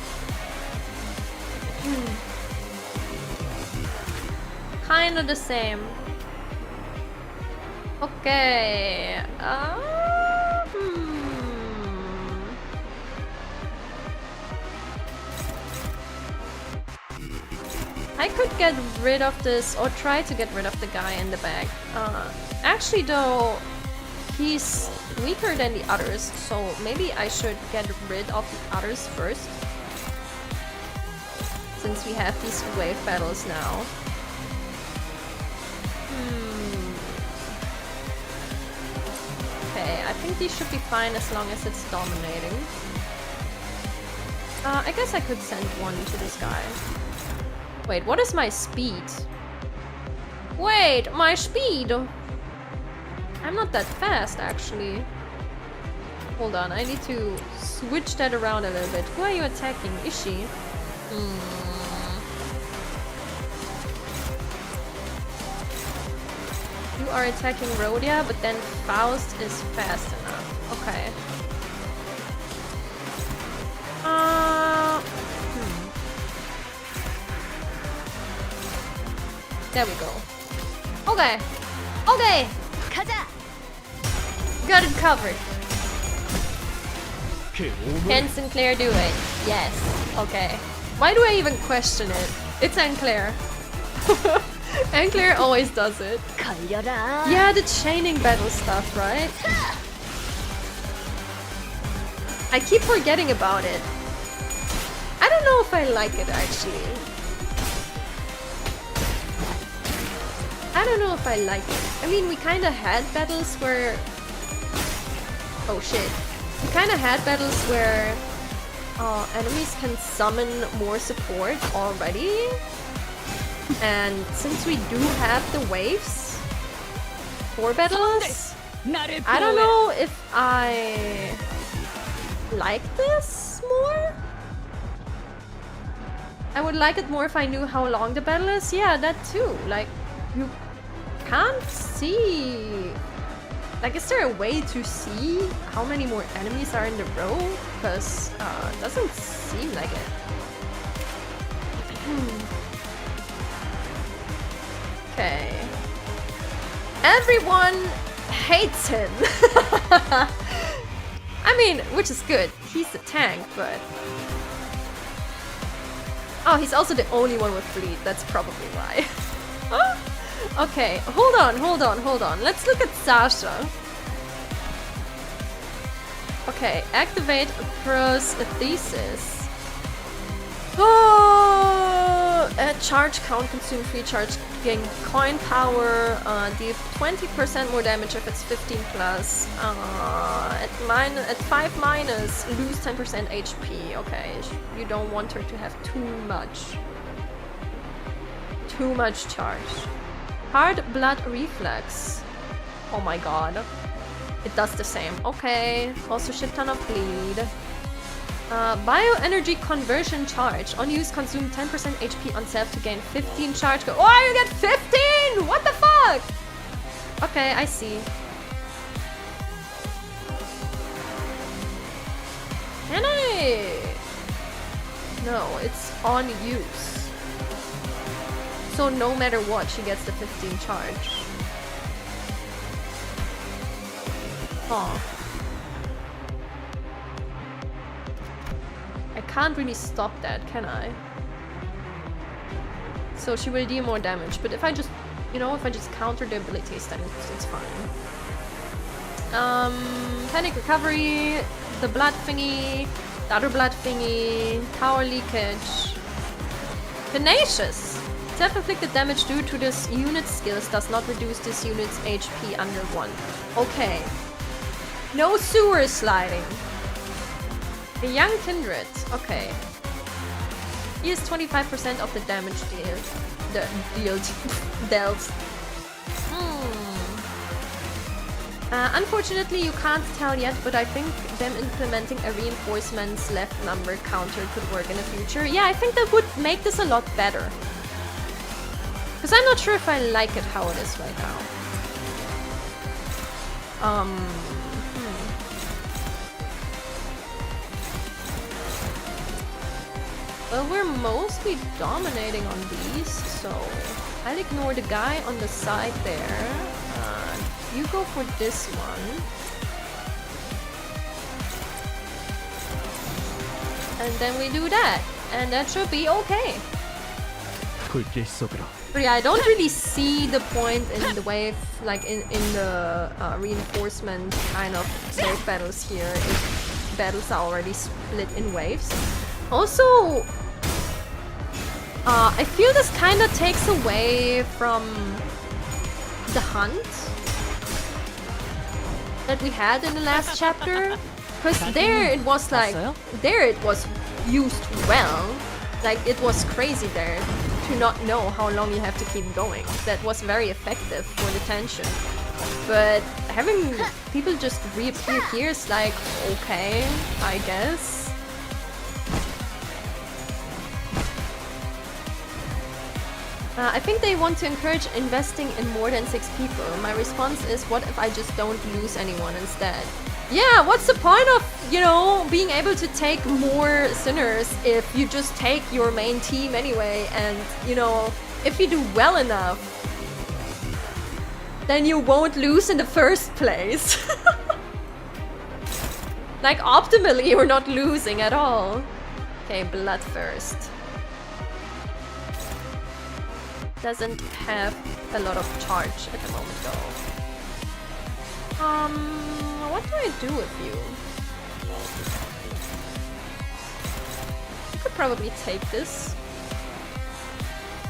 Kinda the same. Okay. I could get rid of this, or try to get rid of the guy in the back. Actually though, he's weaker than the others, so maybe I should get rid of the others first. Since we have these wave battles now. Okay, I think these should be fine as long as it's dominating. I guess I could send one to this guy. Wait, what is my speed? Wait, my speed! I'm not that fast, actually. Hold on, I need to switch that around a little bit. Who are you attacking? Is she? You are attacking Rhodia, but then Faust is fast enough. Okay. There we go. Okay. Okay. Got it covered. Can Sinclair do it? Yes. Okay. Why do I even question it? It's Sinclair. Sinclair always does it. Yeah, the chaining battle stuff, right? I keep forgetting about it. I don't know if I like it, actually. I don't know if I like it. I mean, we kind of had battles where... Oh shit. We kind of had battles where enemies can summon more support already. And since we do have the waves for battles, I don't know if I like this more. I would like it more if I knew how long the battle is. Yeah, that too. Like, you can't see... Like, is there a way to see how many more enemies are in the row? Because it doesn't seem like it. Okay. Everyone hates him. I mean, which is good. He's a tank, but... Oh, he's also the only one with bleed. That's probably why. Okay, hold on. Let's look at Sasha. Okay, activate prosthesis. Oh, charge count, consume free charge, gain coin power, deal 20% more damage if it's 15 plus. At 5 minus, lose 10% HP. Okay, you don't want her to have too much charge. Hard blood reflex. Oh my god. It does the same. Okay. Also shit ton of bleed. Bioenergy conversion charge. On use, consume 10% HP on self to gain 15 charge. Oh, you get 15! What the fuck? Okay, I see. Can I? No, it's on use. So no matter what, she gets the 15 charge. Oh. I can't really stop that, can I? So she will deal more damage, but if I just, you know, if I just counter the abilities, then it's fine. Panic recovery, the blood thingy, the other blood thingy, power leakage. Tenacious! Self-inflicted damage due to this unit's skills does not reduce this unit's HP under 1. Okay. No sewer sliding. The young kindred. Okay. He is 25% of the damage dealt. Unfortunately, you can't tell yet, but I think them implementing a reinforcements left number counter could work in the future. Yeah, I think that would make this a lot better. Because I'm not sure if I like it how it is right now. Well, we're mostly dominating on these, so I'll ignore the guy on the side there. You go for this one. And then we do that. And that should be okay.
불길 속으로.
But yeah, I don't really see the point in the wave, like in the reinforcement kind of wave battles here if battles are already split in waves. Also, I feel this kind of takes away from the hunt that we had in the last chapter, because there it was like, there it was used well, like it was crazy there to not know how long you have to keep going. That was very effective for the tension. But having people just reappear here is like, okay, I guess. I think they want to encourage investing in more than 6 people. My response is, what if I just don't lose anyone instead? Yeah, what's the point of, you know, being able to take more sinners if you just take your main team anyway, and, you know, if you do well enough, then you won't lose in the first place. Like, optimally, you're not losing at all. Okay, blood first. Doesn't have a lot of charge at the moment though. What do I do with you? You could probably take this.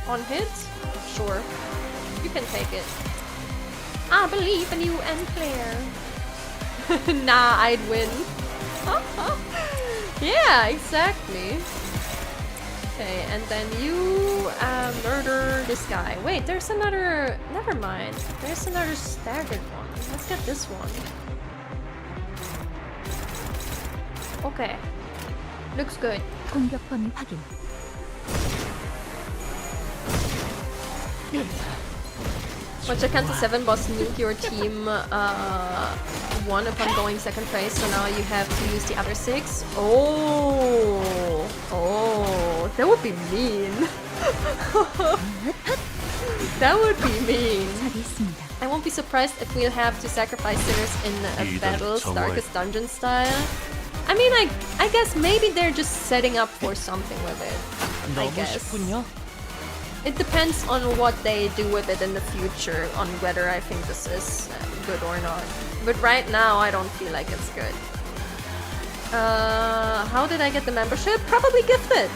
On hit? Sure. You can take it. I believe in you and Claire. Nah, I'd win. Yeah, exactly. Okay, and then you murder this guy. Wait, there's another... Never mind. There's another staggered one. Let's get this one. Okay. Looks good.
공격권 확인.
Watch a Canto 7 boss nuke your team 1 upon going second phase, so now you have to use the other 6. Oh, oh, that would be mean. That would be mean. I won't be surprised if we'll have to sacrifice sinners in a battle, Darkest Dungeon style. I mean, I guess maybe they're just setting up for something with it. I guess. It depends on what they do with it in the future, on whether I think this is good or not. But right now, I don't feel like it's good. How did I get the membership? Probably gifted!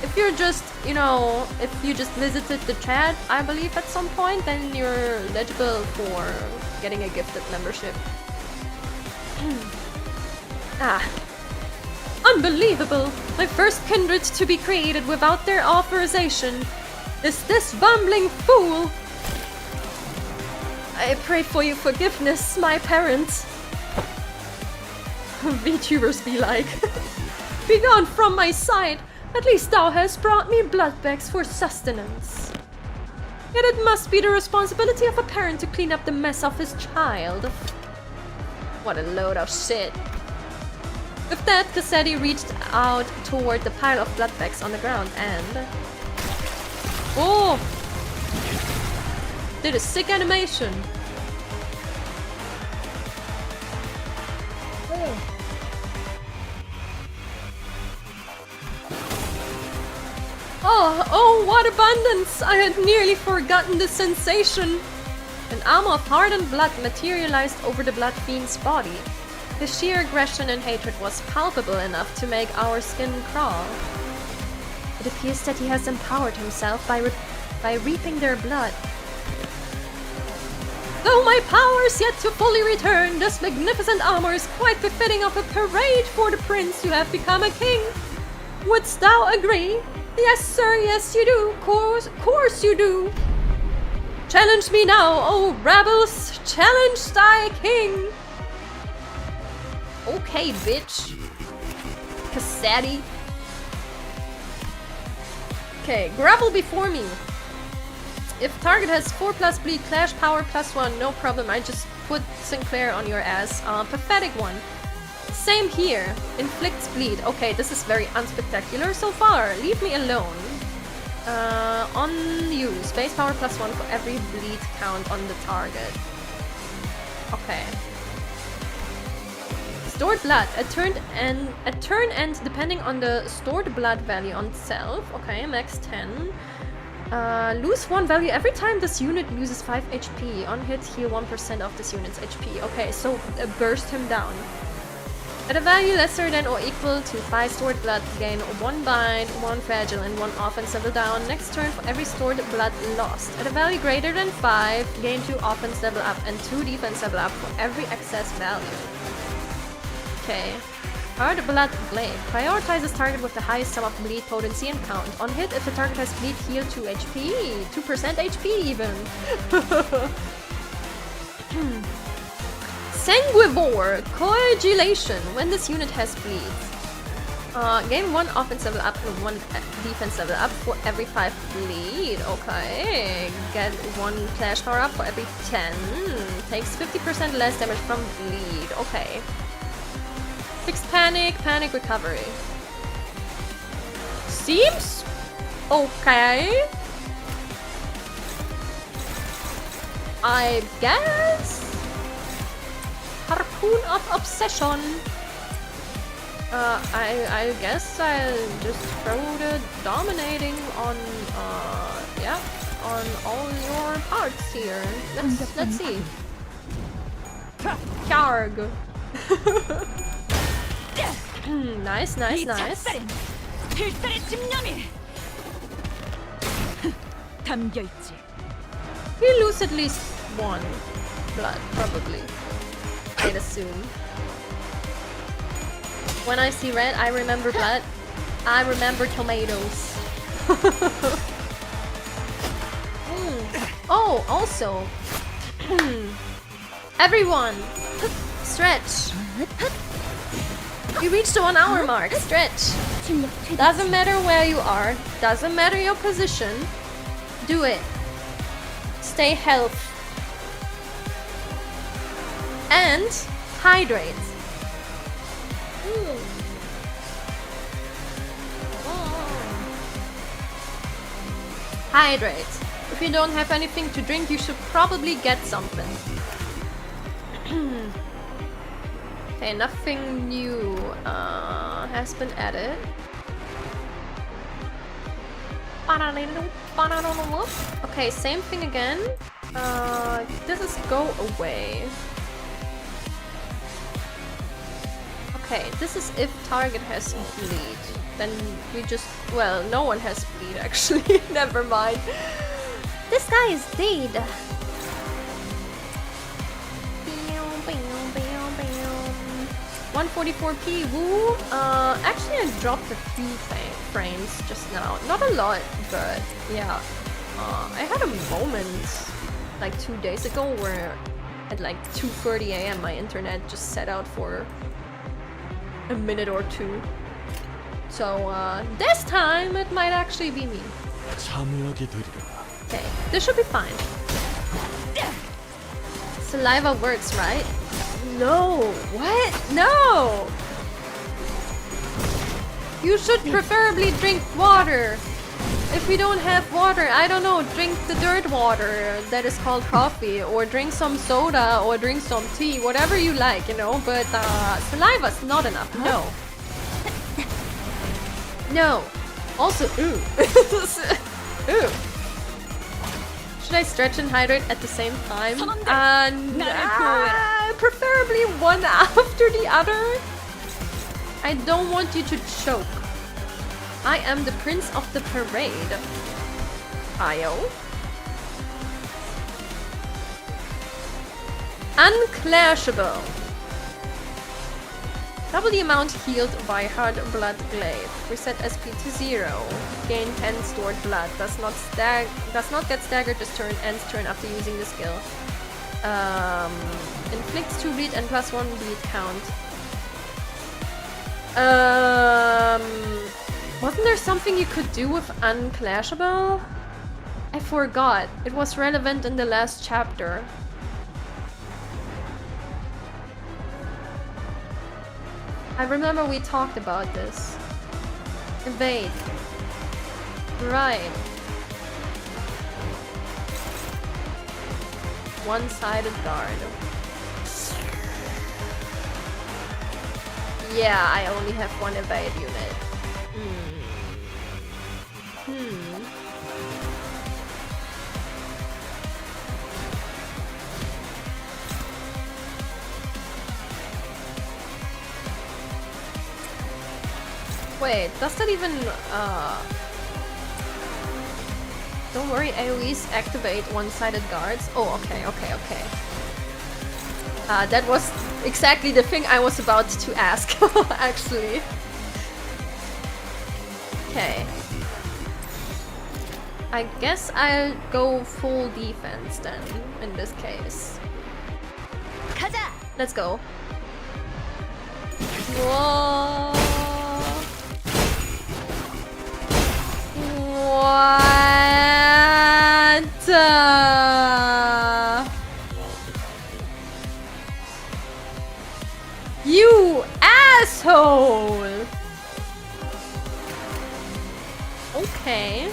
If you're just, you know, if you just visited the chat, I believe at some point, then you're eligible for getting a gifted membership. Ah. Unbelievable! My first kindred to be created without their authorization. Is this bumbling fool? I pray for your forgiveness, my parents. VTubers be like. Begone from my sight! At least thou hast brought me blood bags for sustenance. Yet it must be the responsibility of a parent to clean up the mess of his child. What a load of shit. With that, Cassetti reached out toward the pile of blood bags on the ground and... Oh! Did a sick animation. Oh, what abundance! I had nearly forgotten the sensation. An arm of hardened blood materialized over the blood fiend's body. His sheer aggression and hatred was palpable enough to make our skin crawl. It appears that he has empowered himself by reaping their blood. Though my powers yet to fully return, this magnificent armor is quite befitting of a parade for the prince. You have become a king. Wouldst thou agree? Yes, sir, yes you do. Course you do. Challenge me now, O rebels! Challenge thy king! Okay, bitch. Cassetti. Okay, gravel before me. If target has 4+ bleed, clash power +1, no problem. I just put Sinclair on your ass. Pathetic one. Same here. Inflicts bleed. Okay, this is very unspectacular so far. Leave me alone. On you. Space power +1 for every bleed count on the target. Okay. stored blood. A turn end depending on the stored blood value on itself. Okay, max 10. Lose 1 value every time this unit loses 5 HP. On hit, heal 1% of this unit's HP. Okay, so burst him down. At a value lesser than or equal to 5 stored blood, gain 1 bind, 1 fragile, and 1 offense level down. Next turn for every stored blood lost. At a value greater than 5, gain 2 offense level up and 2 defense level up for every excess value. Okay. Hard Blood Blade. Prioritizes target with the highest sum of bleed potency and count. On hit, if the target has bleed, heal 2 HP. 2% HP even. Sanguivore. Coagulation. When this unit has bleed. Gain 1 offense level up and 1 defense level up for every 5 bleed. Okay. Get 1 flash power up for every 10. Takes 50% less damage from bleed. Okay. Fixed panic, panic recovery. Seems okay. I guess. Harpoon of Obsession. I guess I'll just throw the dominating on yeah, on all your parts here. Let's see. Karg. Nice, nice, nice. You lose at least 1 blood, probably. I'd assume. When I see red, I remember blood. I remember tomatoes. Oh, also. Everyone, stretch. You reached the 1 hour mark. Stretch. Doesn't matter where you are. Doesn't matter your position. Do it. Stay healthy. And hydrate. Hydrate. If you don't have anything to drink, you should probably get something. Okay, nothing new has been added. Okay, same thing again. This is go away. Okay, this is if target has bleed. Then we just, well, no one has bleed actually. Never mind. This guy is dead. 144p, woo! Actually I dropped a few frames just now. Not a lot, but yeah. I had a moment like 2 days ago where at like 2:30 AM my internet just set out for a minute or 2. So this time it might actually be me. Okay, this should be fine. Saliva works, right? No! What? No! You should preferably drink water. If we don't have water, I don't know, drink the dirt water that is called coffee, or drink some soda, or drink some tea, whatever you like, you know, but saliva's not enough, no. No. Also, ooh. Ooh. Should I stretch and hydrate at the same time? Preferably one after the other. I don't want you to choke. I am the prince of the parade. Io. Unclashable. Double the amount healed by Hard Blood Glaive. Reset SP to 0. Gain 10 stored blood. Does not get staggered this turn. Ends turn after using the skill. Inflicts 2 bleed and +1 bleed count. Wasn't there something you could do with Unclashable? I forgot. It was relevant in the last chapter. I remember we talked about this. Evade. Right. One-sided guard. Yeah, I only have one evade unit. Wait, does that even, Don't worry, AoEs activate one-sided guards. Oh, okay. That was exactly the thing I was about to ask, actually. Okay. I guess I'll go full defense then, in this case. Let's go. Whoa. What? You asshole! Okay.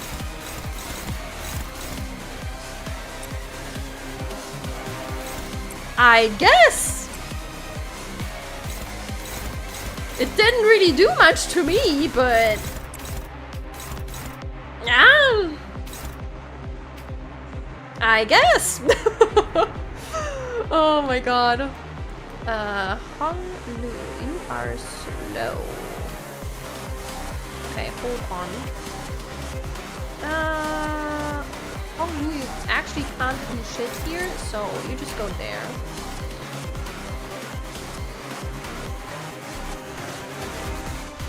I guess. It didn't really do much to me, but yeah, I guess. Oh my god. Hong Lu, you are slow. Okay, hold on. Hong Lu, you actually can't do shit here, so you just go there.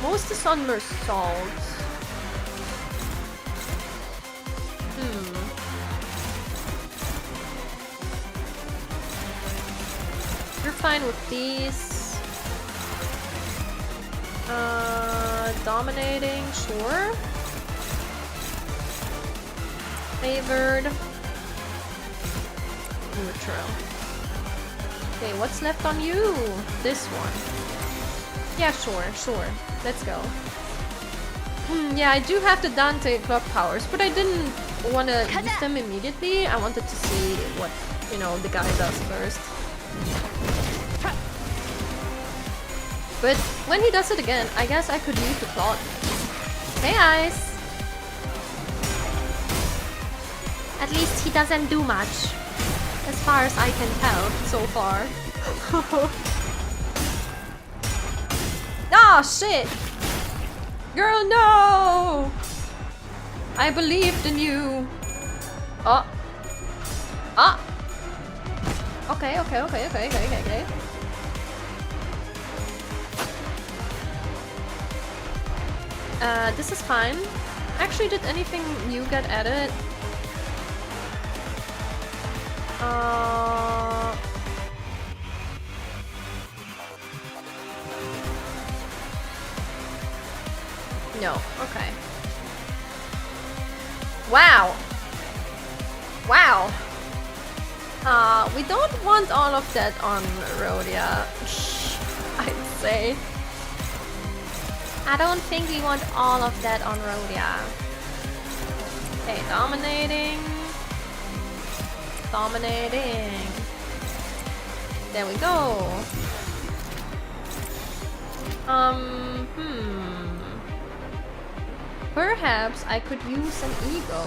Most is on Mersault. You're fine with these. Dominating, sure. Favored. Neutral. Okay, what's left on you? This one. Yeah, sure. Let's go. Yeah, I do have the Dante clock powers, but I didn't want to use them immediately. I wanted to see what, you know, the guy does first. But when he does it again, I guess I could use the plot. Hey, Ice! At least he doesn't do much. As far as I can tell, so far. Ah, shit! Girl, no! I believed in you. Oh. Ah! Okay. This is fine. Actually, did anything new get added? No, okay. Wow! We don't want all of that on Rhodia, I'd say. I don't think we want all of that on Rhodia. Okay, dominating. There we go. Perhaps I could use an ego.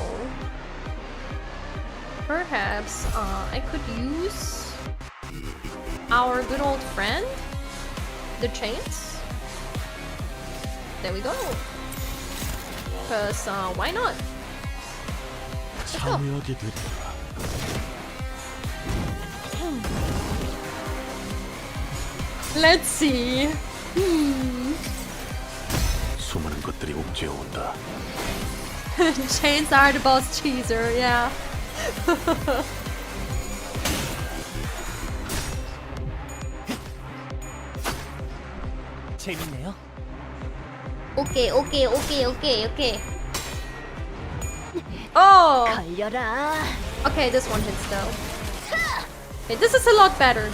Perhaps I could use our good old friend, the chains. There we go. Cause why not? Let's go. Let's see.
수많은 것들이 옥죄어온다.
Chains are the boss cheeser, yeah.
재밌네요.
Okay. Oh! Okay, this one hits though. Okay, this is a lot better.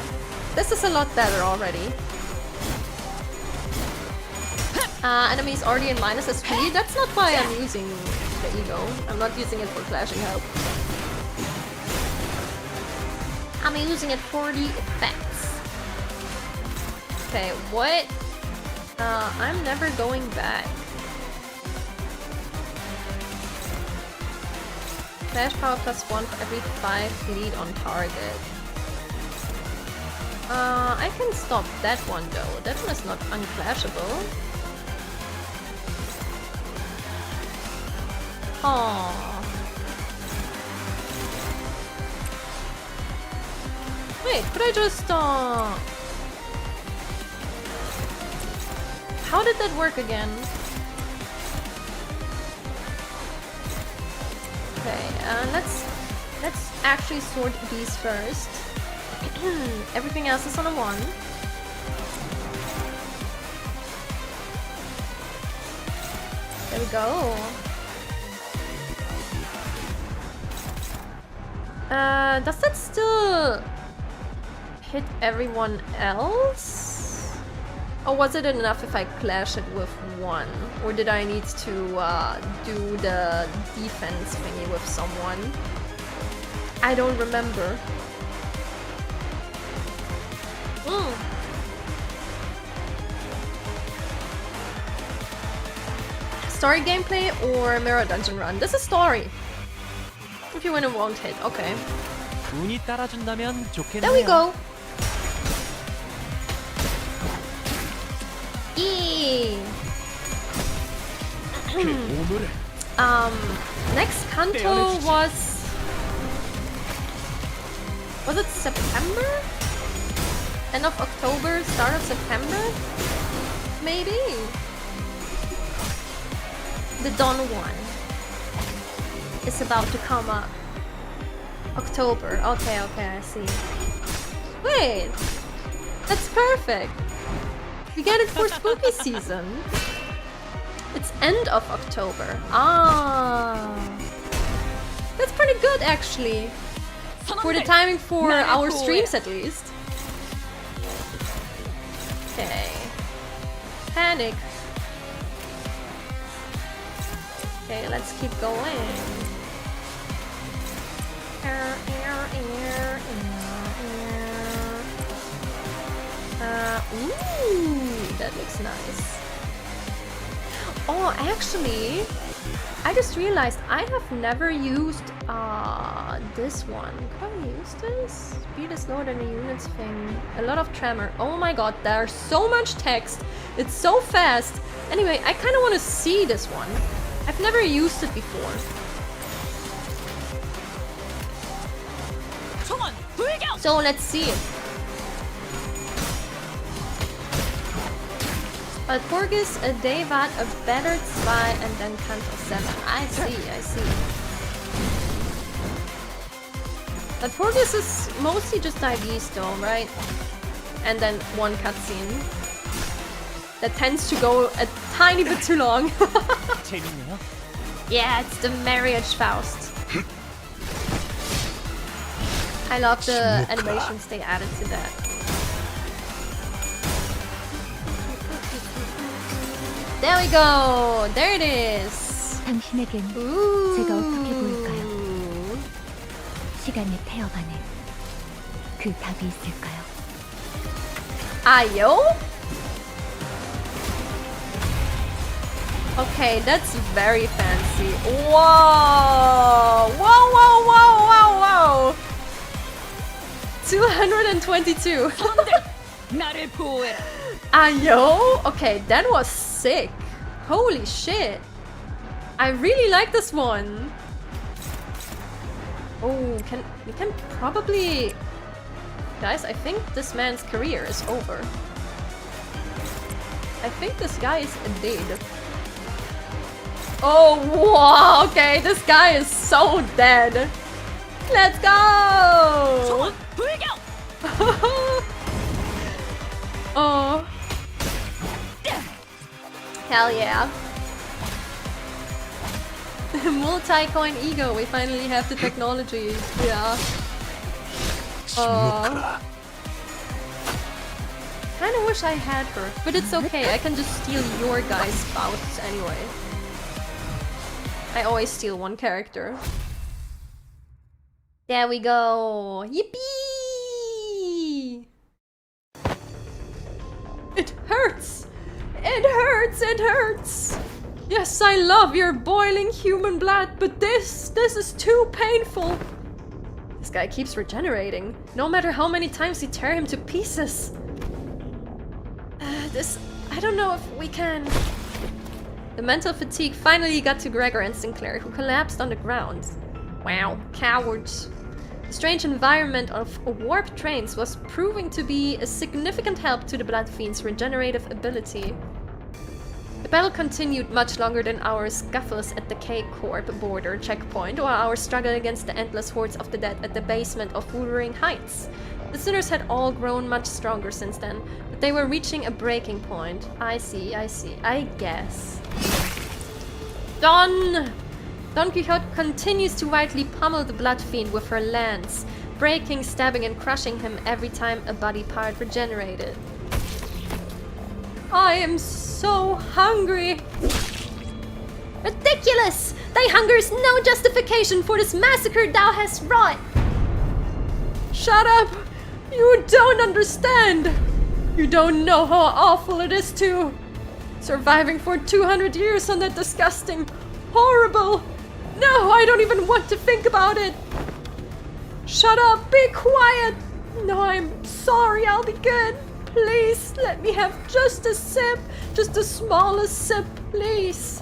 This is a lot better already. Enemies already in minus SP. That's not why I'm using the ego. I'm not using it for flashing help. I'm using it for the effects. Okay, what I'm never going back. Flash power +1 for every 5 lead on target. I can stop that one though. That one is not unclashable. Aww. Wait, could I just how did that work again? Okay, let's actually sort these first. Everything else is on a 1. There we go. Does that still hit everyone else? Or was it enough if I clash it with 1? Or did I need to do the defense thingy with someone? I don't remember. Story gameplay or mirror dungeon run? This is story. If you win it won't hit, okay.
운이 따라준다면 좋겠네요.
There we go. Yee. Next Kanto was it September? End of October, start of September? Maybe. The Dawn one is about to come up. October. Okay, I see. Wait, that's perfect. We get it for spooky season. It's end of October. Ah, that's pretty good actually. For the timing for our streams at least. Okay. Panic. Okay, let's keep going. Ooh, that looks nice. Oh, actually, I just realized I have never used this one. Can I use this? Speed is lower than the units thing. A lot of tremor. Oh my god, there's so much text. It's so fast. Anyway, I kind of want to see this one. I've never used it before. So let's see it. Altorgis, a Devat, a Battered Spy, and then Kanto 7. I see. Altorgis is mostly just IVs though, right? And then one cutscene. That tends to go a tiny bit too long. Yeah, it's the marriage Faust. I love the animations they added to that. There we go! There it is!
당신에겐
Ooh.
제가 어떻게 보일까요? 시간을 태워가는 그 답이 있을까요?
Ayo? Okay, that's very fancy. Whoa! Whoa! 222. Ayo? Okay, that was sick. Holy shit. I really like this one. Oh, we can probably... Guys, I think this man's career is over. I think this guy is dead. Oh, wow, okay, this guy is so dead. Let's go! Oh. Hell yeah. Multi-coin ego, we finally have the technology. Yeah. Oh. Kinda wish I had her, but it's okay, I can just steal your guys' spouts anyway. I always steal one character. There we go! Yippee! It hurts! It hurts, it hurts! Yes, I love your boiling human blood, but this is too painful. This guy keeps regenerating, no matter how many times you tear him to pieces. I don't know if we can... The mental fatigue finally got to Gregor and Sinclair, who collapsed on the ground. Wow, cowards. The strange environment of warped trains was proving to be a significant help to the Blood Fiend's regenerative ability. The battle continued much longer than our scuffles at the T Corp border checkpoint, or our struggle against the endless hordes of the dead at the basement of Wuthering Heights. The sinners had all grown much stronger since then, but they were reaching a breaking point. I see, I guess. Don Quixote continues to widely pummel the Blood Fiend with her lance, breaking, stabbing and crushing him every time a body part regenerated. I am so hungry! Ridiculous! Thy hunger is no justification for this massacre thou hast wrought! Shut up! You don't understand! You don't know how awful it is to... surviving for 200 years on that disgusting, horrible... No, I don't even want to think about it! Shut up! Be quiet! No, I'm sorry, I'll be good. Please, let me have just a sip. Just the smallest sip, please.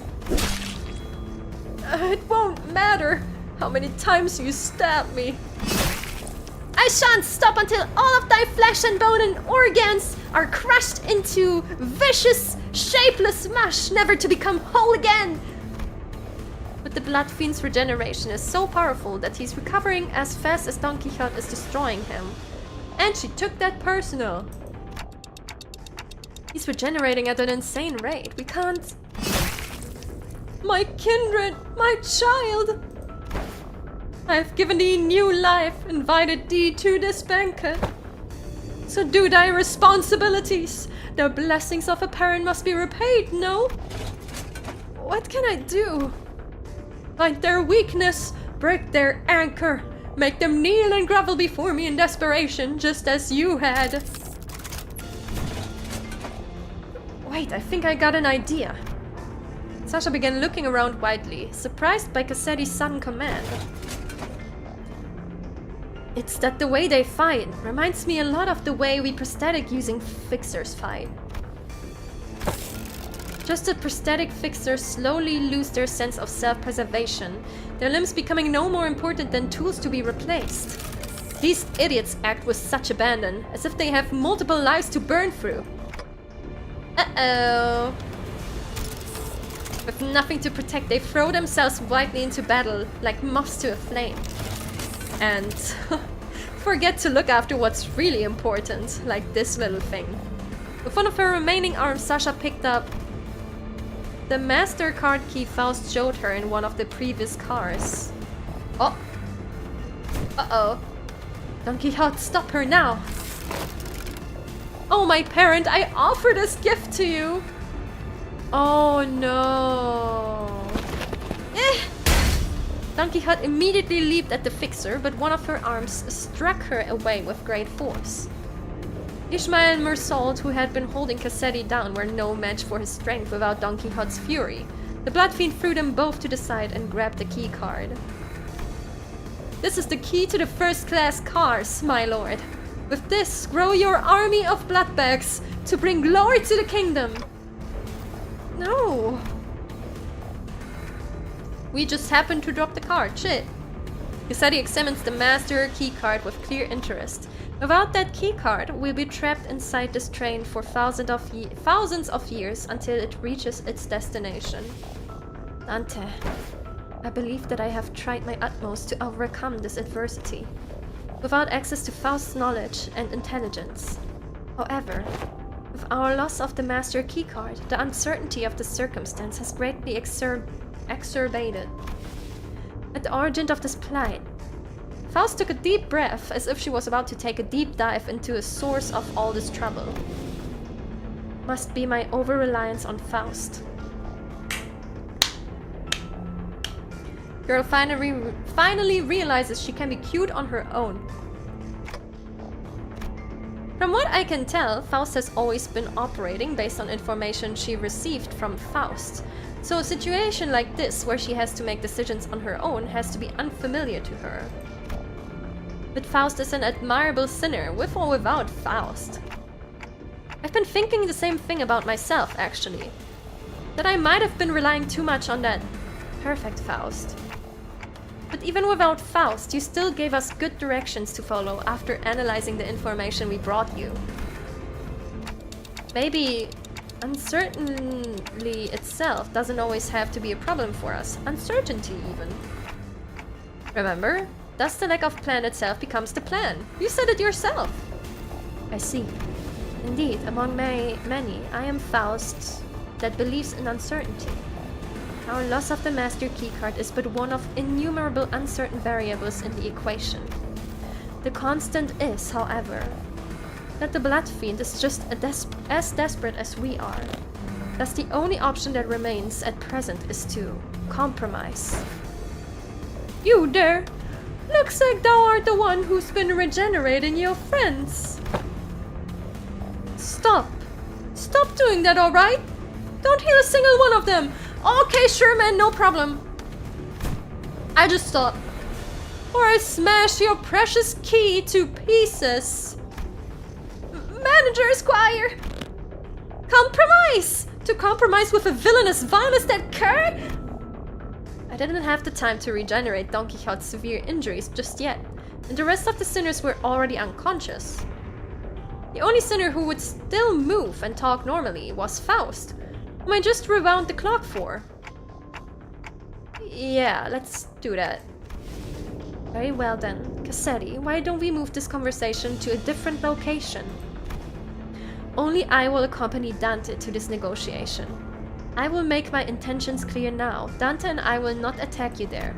It won't matter how many times you stab me. I shan't stop until all of thy flesh and bone and organs are crushed into vicious, shapeless mush, never to become whole again. But the Blood Fiend's regeneration is so powerful that he's recovering as fast as Don Quixote is destroying him. And she took that personal. He's regenerating at an insane rate. We can't... My kindred, my child! I have given thee new life, invited thee to this banquet. So do thy responsibilities. The blessings of a parent must be repaid, no? What can I do? Find their weakness, break their anchor, make them kneel and grovel before me in desperation, just as you had. Wait, I think I got an idea. Sasha began looking around widely, surprised by Cassetti's sudden command. It's that the way they fight reminds me a lot of the way we prosthetic using fixers fight. Just as prosthetic fixers slowly lose their sense of self-preservation, their limbs becoming no more important than tools to be replaced. These idiots act with such abandon, as if they have multiple lives to burn through. Uh-oh. With nothing to protect, they throw themselves widely into battle, like moths to a flame. And forget to look after what's really important, like this little thing. With one of her remaining arms, Sasha picked up the MasterCard key Faust showed her in one of the previous cars. Oh! Uh-oh. Don Quixote, stop her now! Oh, my parent, I offer this gift to you! Oh no! Don Quixote immediately leaped at the fixer, but one of her arms struck her away with great force. Ishmael and Mersault, who had been holding Cassetti down, were no match for his strength without Don Quixote's fury. The Blood Fiend threw them both to the side and grabbed the key card. This is the key to the first-class cars, my lord. With this, grow your army of bloodbags to bring glory to the kingdom. No. We just happened to drop the card, shit. Cassetti examines the master key card with clear interest. Without that key card, we'll be trapped inside this train for thousands of years until it reaches its destination. Dante, I believe that I have tried my utmost to overcome this adversity, without access to Faust's knowledge and intelligence. However, with our loss of the master key card, the uncertainty of the circumstance has greatly exacerbated. At the origin of this plight, Faust took a deep breath, as if she was about to take a deep dive into a source of all this trouble. Must be my over-reliance on Faust. Girl finally realizes she can be cute on her own. From what I can tell, Faust has always been operating based on information she received from Faust. So a situation like this, where she has to make decisions on her own, has to be unfamiliar to her. But Faust is an admirable sinner, with or without Faust. I've been thinking the same thing about myself, actually. That I might have been relying too much on that perfect Faust. But even without Faust, you still gave us good directions to follow after analyzing the information we brought you. Maybe uncertainty itself doesn't always have to be a problem for us. Uncertainty, even. Remember? Thus the lack of plan itself becomes the plan. You said it yourself. I see. Indeed, among many, I am Faust that believes in uncertainty. Our loss of the master keycard is but one of innumerable uncertain variables in the equation. The constant is, however, that the blood fiend is just as desperate as we are. Thus the only option that remains at present is to compromise. You there! Looks like thou art the one who's been regenerating your friends. Stop! Stop doing that, alright? Don't heal a single one of them! Okay, sure man, no problem. I just stop. Or I smash your precious key to pieces. Manager Squire! Compromise! To compromise with a villainous vine as that cur? I didn't have the time to regenerate Don Quixote's severe injuries just yet, and the rest of the sinners were already unconscious. The only sinner who would still move and talk normally was Faust, whom I just rewound the clock for. Yeah, let's do that. Very well then. Cassetti, why don't we move this conversation to a different location? Only I will accompany Dante to this negotiation. I will make my intentions clear now. Dante and I will not attack you there.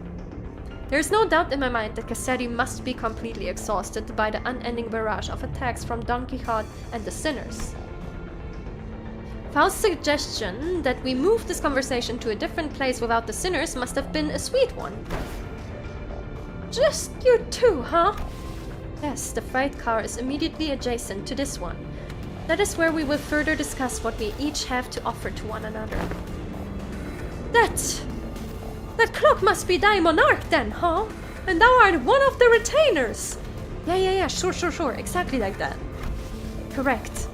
There is no doubt in my mind that Cassetti must be completely exhausted by the unending barrage of attacks from Don Quixote and the sinners. Faust's suggestion that we move this conversation to a different place without the sinners must have been a sweet one. Just you two, huh? Yes, the freight car is immediately adjacent to this one. That is where we will further discuss what we each have to offer to one another. That clock must be thy monarch then, huh? And thou art one of the retainers! Yeah, sure, exactly like that. Correct.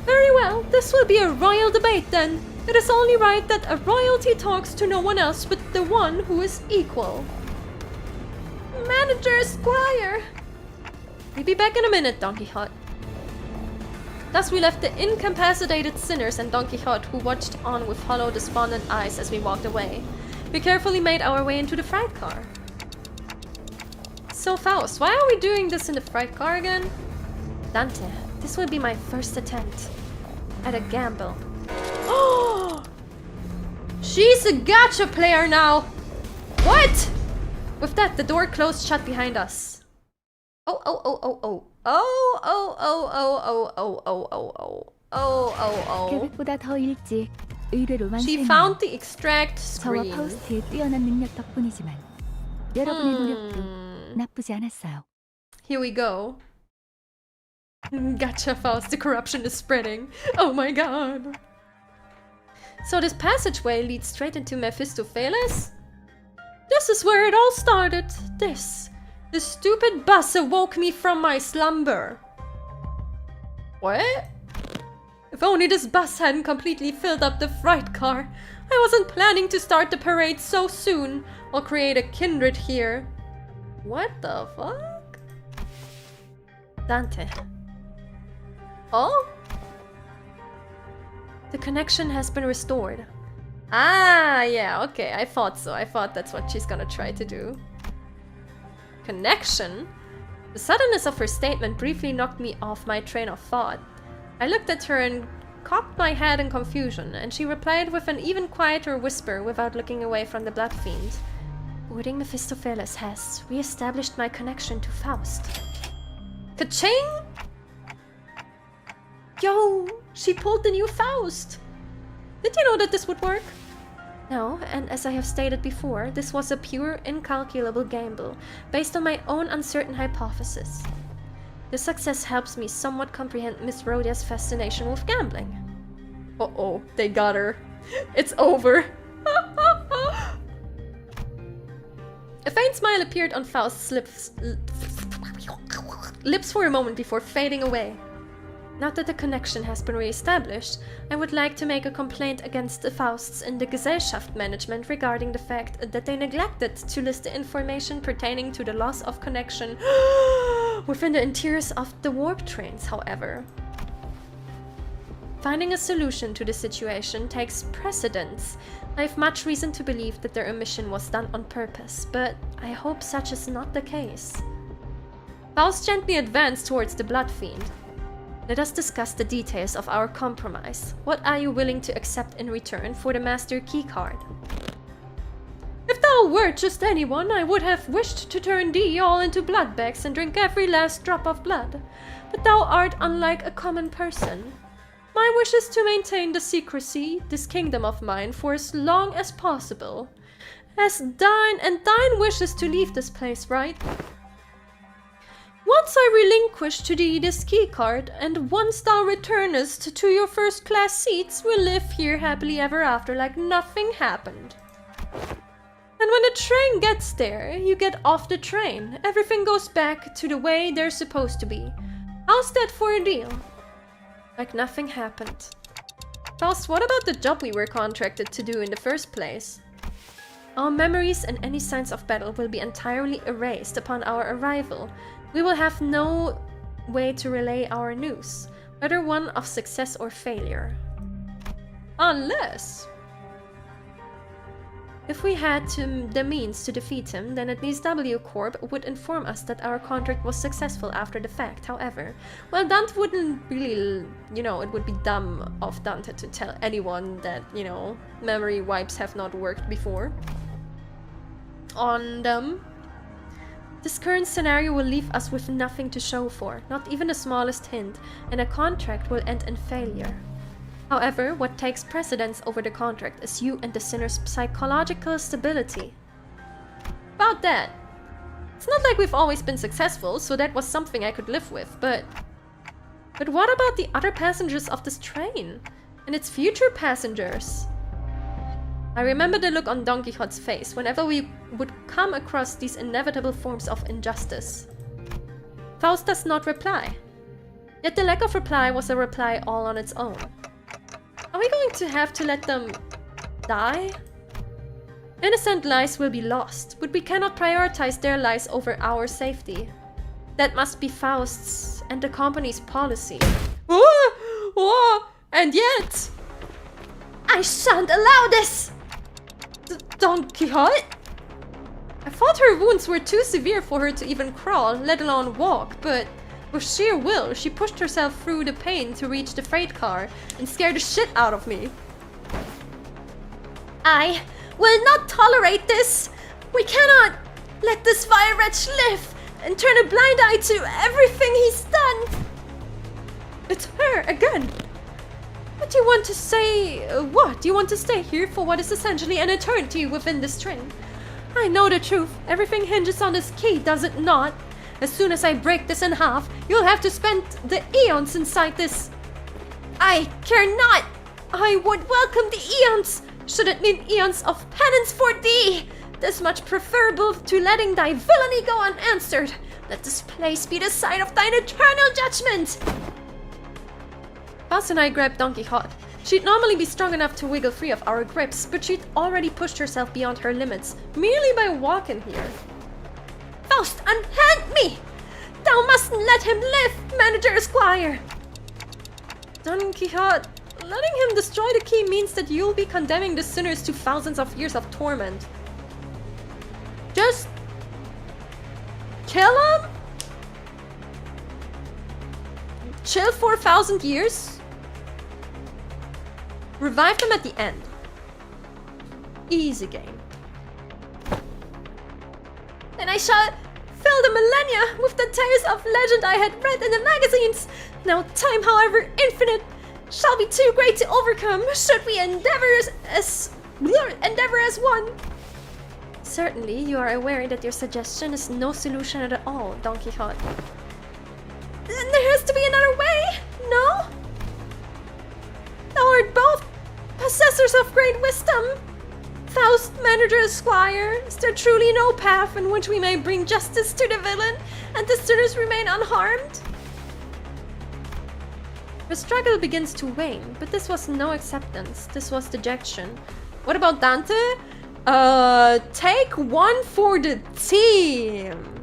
Very well, this will be a royal debate then. It is only right that a royalty talks to no one else but the one who is equal. Manager Squire! We'll be back in a minute, Don Quixote. Thus we left the incapacitated sinners and Don Quixote, who watched on with hollow, despondent eyes as we walked away. We carefully made our way into the freight car. So Faust, why are we doing this in the freight car again? Dante, this will be my first attempt at a gamble. Oh! She's a gacha player now! What? With that, the door closed shut behind us.
계획보다 더 일찍 의뢰로만
She found the extract
저와
screen.
파우스트의 뛰어난 능력 덕분이지만 여러분의 노력도 나쁘지 않았어요.
Here we go. Gotcha, Faust. The corruption is spreading. Oh my god. So this passageway leads straight into Mephistopheles? This is where it all started. This stupid bus awoke me from my slumber. What? If only this bus hadn't completely filled up the freight car. I wasn't planning to start the parade so soon, or create a kindred here. What the fuck? Dante. Oh? The connection has been restored. Ah, yeah, okay, I thought so. I thought that's what she's gonna try to do. Connection? The suddenness of her statement briefly knocked me off my train of thought. I looked at her and cocked my head in confusion, and she replied with an even quieter whisper without looking away from the blood fiend. Boarding Mephistopheles has re-established my connection to Faust. Ka-ching! Yo! She pulled the new Faust! Did you know that this would work? No, and as I have stated before, this was a pure, incalculable gamble, based on my own uncertain hypothesis. This success helps me somewhat comprehend Miss Rhodia's fascination with gambling. Uh-oh, they got her. It's over. A faint smile appeared on Faust's lips for a moment before fading away. Now that the connection has been re-established, I would like to make a complaint against the Fausts in the Gesellschaft management regarding the fact that they neglected to list the information pertaining to the loss of connection within the interiors of the warp trains, however. Finding a solution to the situation takes precedence. I have much reason to believe that their omission was done on purpose, but I hope such is not the case. Faust gently advanced towards the Blood Fiend. Let us discuss the details of our compromise. What are you willing to accept in return for the Master Keycard? If thou wert just anyone, I would have wished to turn thee all into blood bags and drink every last drop of blood. But thou art unlike a common person. My wish is to maintain the secrecy, this kingdom of mine, for as long as possible. As thine wish is to leave this place, right? Once I relinquish to thee this keycard, and once thou returnest to your first-class seats, we'll live here happily ever after like nothing happened. And when the train gets there, you get off the train. Everything goes back to the way they're supposed to be. How's that for a deal? Like nothing happened. Faust, what about the job we were contracted to do in the first place? Our memories and any signs of battle will be entirely erased upon our arrival. We will have no way to relay our news, whether one of success or failure. Unless... if we had the means to defeat him, then at least W Corp would inform us that our contract was successful after the fact. However, well, Dante wouldn't really, it would be dumb of Dante to tell anyone that, memory wipes have not worked before on them. This current scenario will leave us with nothing to show for, not even the smallest hint, and a contract will end in failure. However, what takes precedence over the contract is you and the sinner's psychological stability. About that, it's not like we've always been successful, so that was something I could live with, but what about the other passengers of this train? And its future passengers? I remember the look on Don Quixote's face whenever we would come across these inevitable forms of injustice. Faust does not reply. Yet the lack of reply was a reply all on its own. Are we going to have to let them die? Innocent lives will be lost, but we cannot prioritize their lives over our safety. That must be Faust's and the company's policy. And yet... I shan't allow this! Don Quixote? I thought her wounds were too severe for her to even crawl, let alone walk, but with sheer will, she pushed herself through the pain to reach the freight car and scare the shit out of me. I will not tolerate this! We cannot let this vile wretch live and turn a blind eye to everything he's done! It's her again! What do you want to say? What? Do you want to stay here for what is essentially an eternity within this train? I know the truth. Everything hinges on this key, does it not? As soon as I break this in half, you'll have to spend the eons inside this. I care not! I would welcome the eons, should it mean eons of penance for thee! This much preferable to letting thy villainy go unanswered. Let this place be the site of thine eternal judgment! Faust and I grabbed Don Quixote. She'd normally be strong enough to wiggle free of our grips, but she'd already pushed herself beyond her limits, merely by walking here. Faust, unhand me! Thou mustn't let him live, Manager Esquire! Don Quixote, letting him destroy the key means that you'll be condemning the sinners to thousands of years of torment. Just... kill him? Chill for 1,000 years? Revive them at the end. Easy game. Then I shall fill the millennia with the tales of legend I had read in the magazines. Now time, however infinite, shall be too great to overcome should we endeavor as one. Certainly, you are aware that your suggestion is no solution at all, Don Quixote. There has to be another way, no? Thou art both possessors of great wisdom. Thou'st manager Squire, is there truly no path in which we may bring justice to the villain and the sinners remain unharmed? The struggle begins to wane, but this was no acceptance, this was dejection. What about Dante? Take one for the team.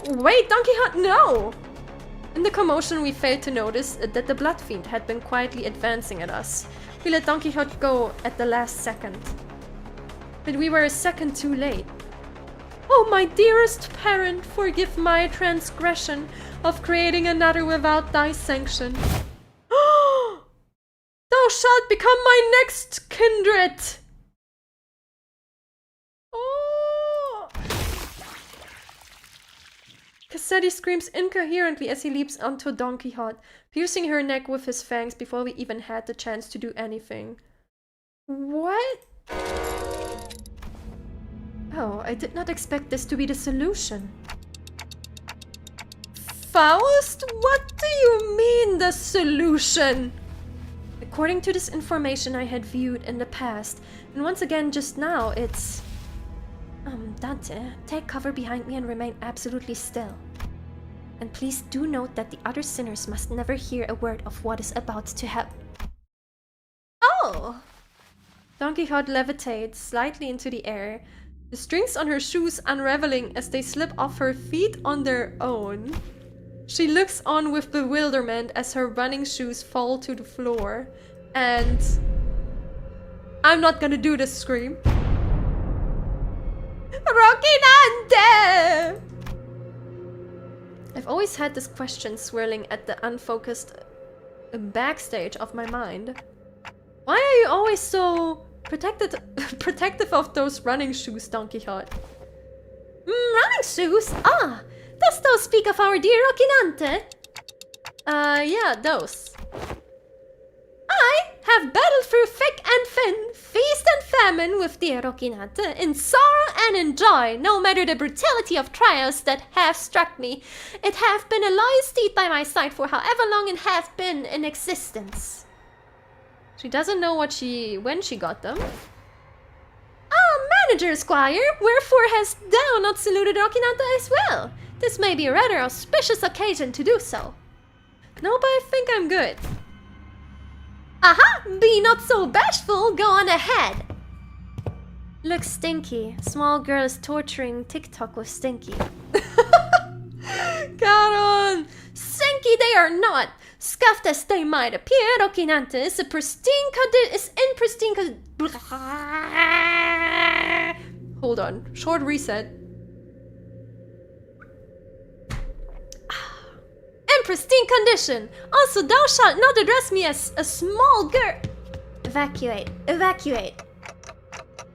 Wait, Don Quixote, no! In the commotion, we failed to notice that the Blood Fiend had been quietly advancing at us. We let Don Quixote go at the last second. But we were a second too late. Oh, my dearest parent, forgive my transgression of creating another without thy sanction. Thou shalt become my next kindred! Oh! Cassetti screams incoherently as he leaps onto Don Quixote, piercing her neck with his fangs before we even had the chance to do anything. What? Oh, I did not expect this to be the solution. Faust? What do you mean, the solution? According to this information I had viewed in the past, and once again just now, it's... Dante, take cover behind me and remain absolutely still. And please do note that the other sinners must never hear a word of what is about to happen. Oh! Don Quixote levitates slightly into the air, the strings on her shoes unraveling as they slip off her feet on their own. She looks on with bewilderment as her running shoes fall to the floor, and... I'm not gonna do the scream. Rocinante! I've always had this question swirling at the unfocused backstage of my mind. Why are you always so protective of those running shoes, Don Quixote? Running shoes? Ah! Dost thou speak of our dear Rocinante? Yeah, those. I have battled through thick and thin, feast and famine with dear Rocinante, in sorrow and in joy, no matter the brutality of trials that have struck me. It hath been a loyal steed by my side for however long it hath been in existence. She doesn't know when she got them. Ah, manager, squire, wherefore hast thou not saluted Rocinante as well? This may be a rather auspicious occasion to do so. No, but I think I'm good. Aha! Be not so bashful, go on ahead! Look, Stinky. Small girl is torturing TikTok with Stinky. Caron! Stinky they are not! Scuffed as they might appear, Rocinante is in pristine Hold on. Short reset. In pristine condition. Also, thou shalt not address me as a small girl. Evacuate. Evacuate.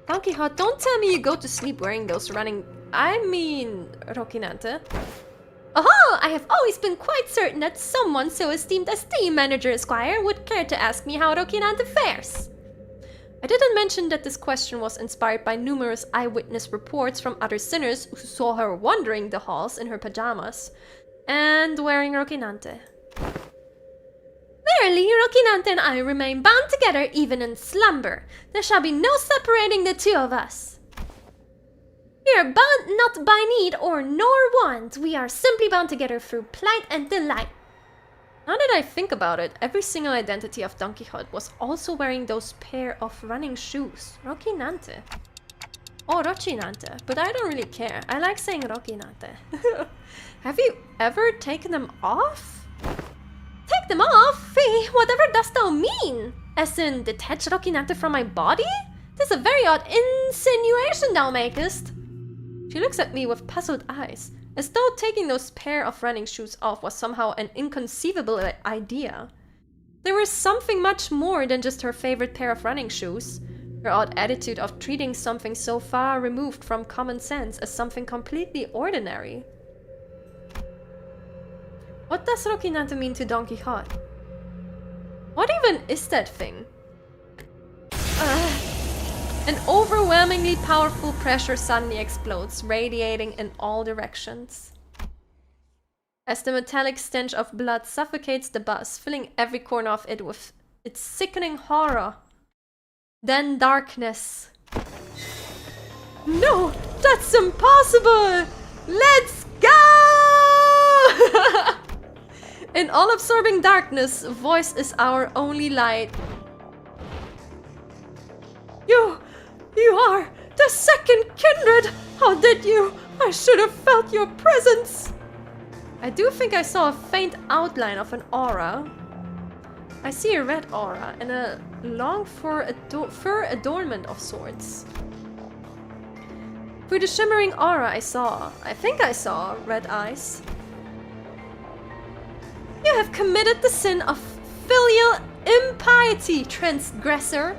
Don Quixote, don't tell me you go to sleep wearing those running... I mean... Rocinante. Oh, I have always been quite certain that someone so esteemed as the manager squire would care to ask me how Rocinante fares. I didn't mention that this question was inspired by numerous eyewitness reports from other sinners who saw her wandering the halls in her pajamas and wearing Rocinante. Verily, Rocinante and I remain bound together even in slumber. There shall be no separating the two of us. We are bound not by need or nor want. We are simply bound together through plight and delight. Now that I think about it, every single identity of Don Quixote was also wearing those pair of running shoes. Rocinante. Oh, Rocinante. But I don't really care. I like saying Rocinante. Have you ever taken them off? Take them off? Fee, whatever dost thou mean? As in, detach Rocinante from my body? 'Tis a very odd insinuation thou makest. She looks at me with puzzled eyes, as though taking those pair of running shoes off was somehow an inconceivable idea. There was something much more than just her favorite pair of running shoes. Her odd attitude of treating something so far removed from common sense as something completely ordinary. What does Rocinante mean to Don Quixote? What even is that thing? An overwhelmingly powerful pressure suddenly explodes, radiating in all directions. as the metallic stench of blood suffocates the bus, filling every corner of it with its sickening horror. Then darkness. No, that's impossible! Let's go! In all-absorbing darkness, voice is our only light. You are the second kindred! How did you? I should have felt your presence! I do think I saw a faint outline of an aura. I see a red aura and a long fur adornment of sorts. Through the shimmering aura I think I saw red eyes. You have committed the sin of filial impiety, transgressor.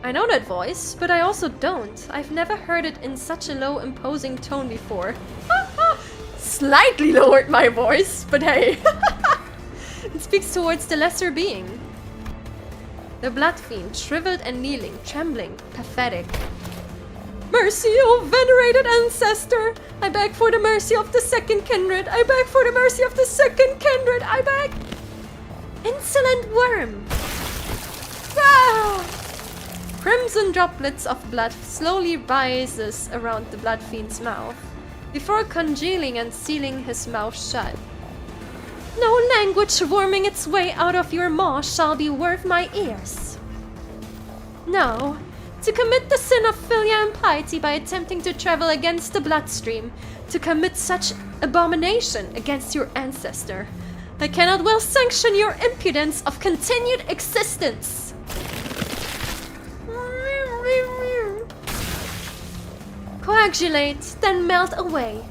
I know that voice, but I also don't. I've never heard it in such a low, imposing tone before. Slightly lowered my voice, but hey. It speaks towards the lesser being. The blood fiend, shriveled and kneeling, trembling, pathetic. Mercy, O venerated ancestor! I beg for the mercy of the second kindred! I beg for the mercy of the second kindred! I beg! Insolent worm! Ah! Crimson droplets of blood slowly rises around the blood fiend's mouth, before congealing and sealing his mouth shut. No language worming its way out of your maw shall be worth my ears. No, to commit the sin of filial impiety by attempting to travel against the bloodstream, to commit such abomination against your ancestor, I cannot well sanction your impudence of continued existence. Coagulate, then melt away.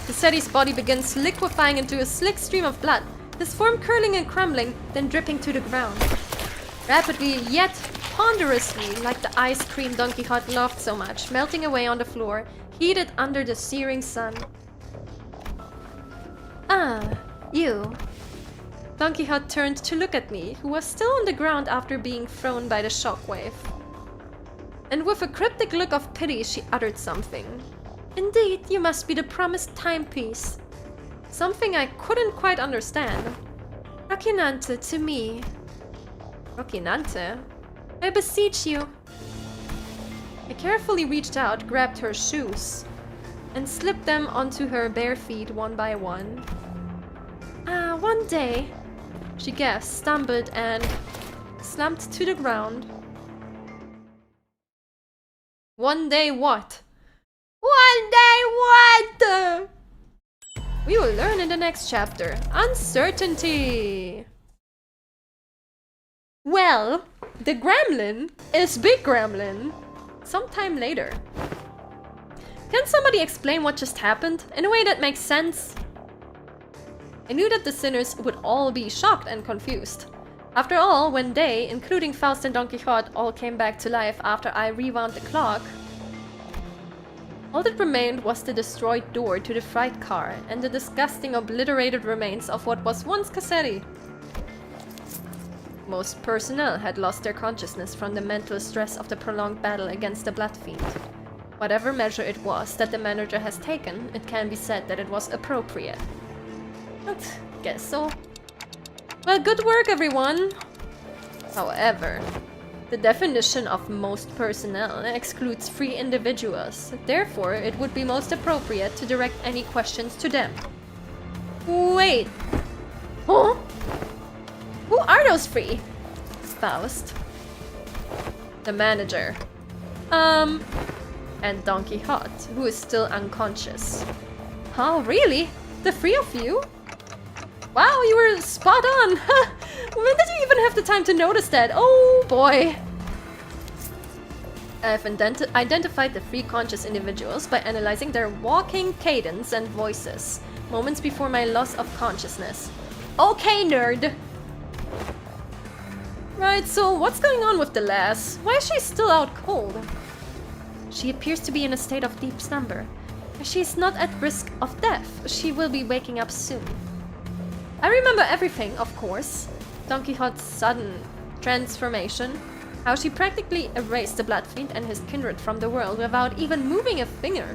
Cassetti's body begins liquefying into a slick stream of blood, his form curling and crumbling, then dripping to the ground. Rapidly, yet ponderously, like the ice cream Don Quixote loved so much, melting away on the floor, heated under the searing sun. Ah, you. Don Quixote turned to look at me, who was still on the ground after being thrown by the shockwave. And with a cryptic look of pity, she uttered something. Indeed, you must be the promised timepiece. Something I couldn't quite understand. Rocinante to me. Rocinante? I beseech you. I carefully reached out, grabbed her shoes, and slipped them onto her bare feet one by one. One day, she gasped, stumbled, and slumped to the ground. One day what? One day what? We will learn in the next chapter. Uncertainty. Well, the gremlin is Big Gremlin. Sometime later. Can somebody explain what just happened in a way that makes sense? I knew that the sinners would all be shocked and confused. After all, when they, including Faust and Don Quixote, all came back to life after I rewound the clock, all that remained was the destroyed door to the freight car and the disgusting obliterated remains of what was once Cassetti. Most personnel had lost their consciousness from the mental stress of the prolonged battle against the Blood Fiend. Whatever measure it was that the manager has taken, it can be said that it was appropriate. But guess so. Well, good work, everyone! However, the definition of most personnel excludes 3 individuals. Therefore, it would be most appropriate to direct any questions to them. Wait! Huh? Who are those 3? Faust. The manager. And Don Quixote, who is still unconscious. Oh, really? The 3 of you? Wow, you were spot on! When did you even have the time to notice that? Oh boy! I've identified the 3 conscious individuals by analyzing their walking cadence and voices, moments before my loss of consciousness. Okay, nerd! Right, so what's going on with the lass? Why is she still out cold? She appears to be in a state of deep slumber. She's not at risk of death. She will be waking up soon. I remember everything, of course. Don Quixote's sudden transformation, how she practically erased the Blood Fiend and his kindred from the world without even moving a finger.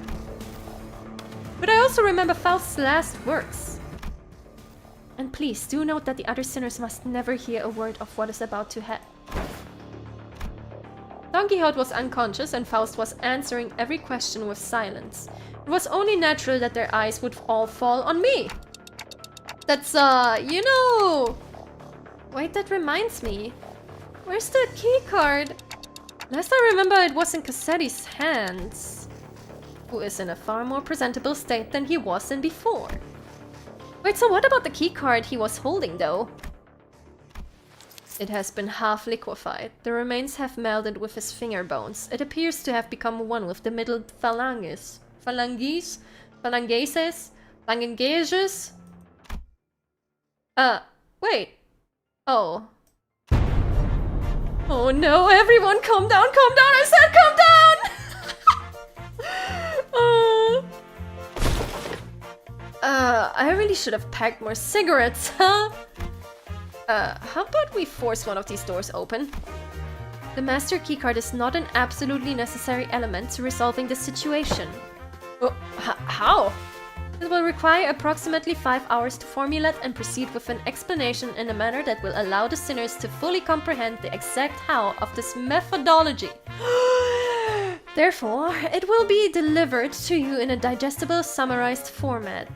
But I also remember Faust's last words. And please do note that the other sinners must never hear a word of what is about to happen. Don Quixote was unconscious and Faust was answering every question with silence. It was only natural that their eyes would all fall on me. That's, you know... Wait, that reminds me. Where's the key card? Last I remember it was in Cassetti's hands. Who is in a far more presentable state than he was in before. Wait, so what about the key card he was holding though? It has been half liquefied. The remains have melded with his finger bones. It appears to have become one with the middle phalanges. Phalanges? Phalangeses? Phalangeses? Wait. Oh. Oh no, everyone calm down, I said calm down! I really should have packed more cigarettes, huh? How about we force one of these doors open? The master keycard is not an absolutely necessary element to resolving the situation. Oh, how? It will require approximately 5 hours to formulate and proceed with an explanation in a manner that will allow the sinners to fully comprehend the exact how of this methodology. Therefore, it will be delivered to you in a digestible, summarized format.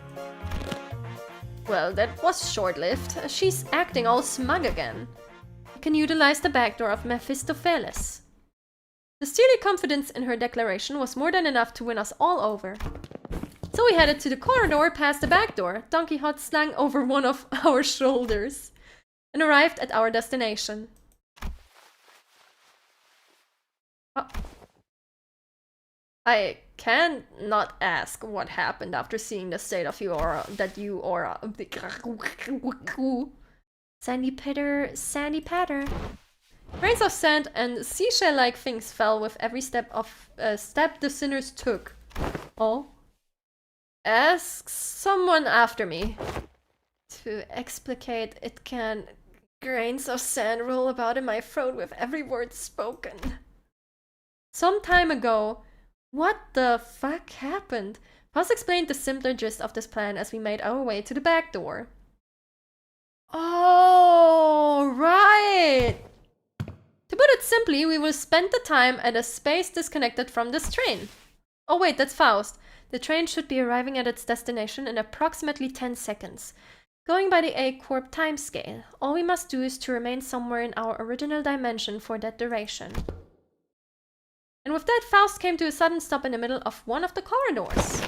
Well, that was short-lived. She's acting all smug again. You can utilize the backdoor of Mephistopheles. The steely confidence in her declaration was more than enough to win us all over. So we headed to the corridor past the back door, Don Quixote slung over one of our shoulders, and arrived at our destination. Oh. I can't not ask what happened after seeing the state of your sandy patter. Grains of sand and seashell-like things fell with every step the sinners took. Oh. Ask someone after me. To explicate, it can grains of sand roll about in my throat with every word spoken. Some time ago, what the fuck happened? Faust explained the simpler gist of this plan as we made our way to the back door. Oh, right! To put it simply, we will spend the time at a space disconnected from this train. Oh wait, that's Faust. The train should be arriving at its destination in approximately 10 seconds. Going by the A Corp timescale, all we must do is to remain somewhere in our original dimension for that duration. And with that, Faust came to a sudden stop in the middle of one of the corridors.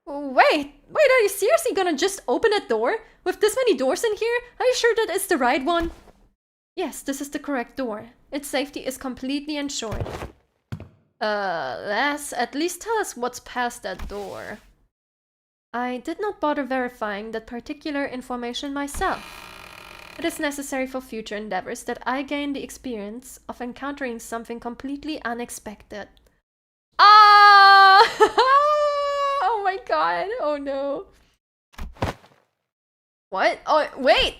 Wait, are you seriously gonna just open that door? With this many doors in here? Are you sure that it's the right one? Yes, this is the correct door. Its safety is completely ensured. Lass, at least tell us what's past that door. I did not bother verifying that particular information myself. It is necessary for future endeavors that I gain the experience of encountering something completely unexpected. Ah! Oh my god, oh no. What? Oh, wait!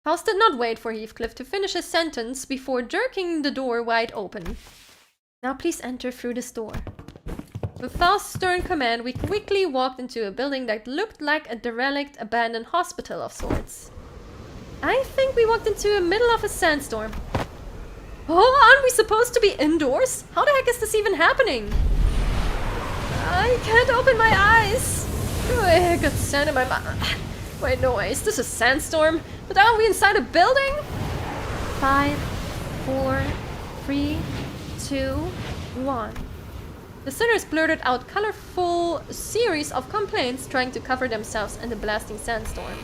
Faust did not wait for Heathcliff to finish his sentence before jerking the door wide open. Now please enter through this door. With Faust's stern command, we quickly walked into a building that looked like a derelict, abandoned hospital of sorts. I think we walked into the middle of a sandstorm. Oh, aren't we supposed to be indoors? How the heck is this even happening? I can't open my eyes. Oh, I got sand in my mouth. Wait, no way, is this a sandstorm? But aren't we inside a building? 5, 4, 3, 2, 1. The sinners blurted out colorful series of complaints, trying to cover themselves in the blasting sandstorm.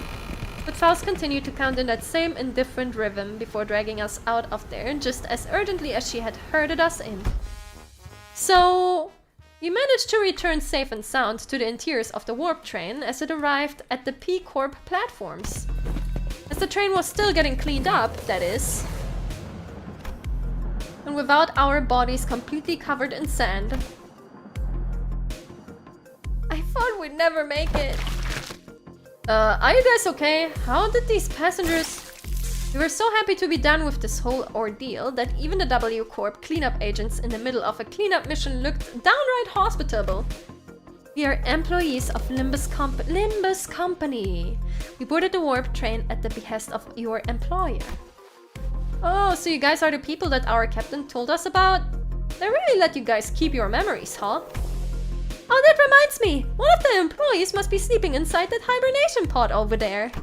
But Faust continued to count in that same indifferent rhythm before dragging us out of there just as urgently as she had herded us in. So, we managed to return safe and sound to the interiors of the warp train as it arrived at the P Corp platforms. As the train was still getting cleaned up, that is. And without our bodies completely covered in sand. I thought we'd never make it. Are you guys okay? How did these passengers... We were so happy to be done with this whole ordeal that even the W Corp cleanup agents in the middle of a cleanup mission looked downright hospitable. We are employees of Limbus Company. We boarded the warp train at the behest of your employer. Oh, so you guys are the people that our captain told us about? They really let you guys keep your memories, huh? Oh, that reminds me! One of the employees must be sleeping inside that hibernation pod over there.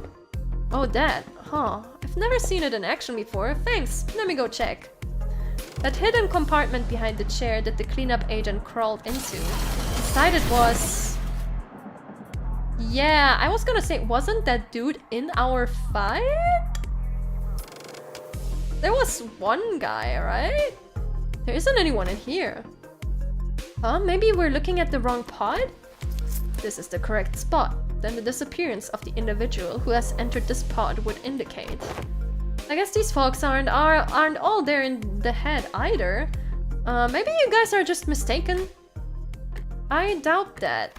Oh, that? Huh. I've never seen it in action before. Thanks. Let me go check. That hidden compartment behind the chair that the cleanup agent crawled into. Inside it was... Yeah, I was gonna say, wasn't that dude in our fight? There was one guy, right? There isn't anyone in here. Huh? Maybe we're looking at the wrong pod? This is the correct spot. Then the disappearance of the individual who has entered this pod would indicate. I guess these folks aren't all there in the head either. Maybe you guys are just mistaken. I doubt that.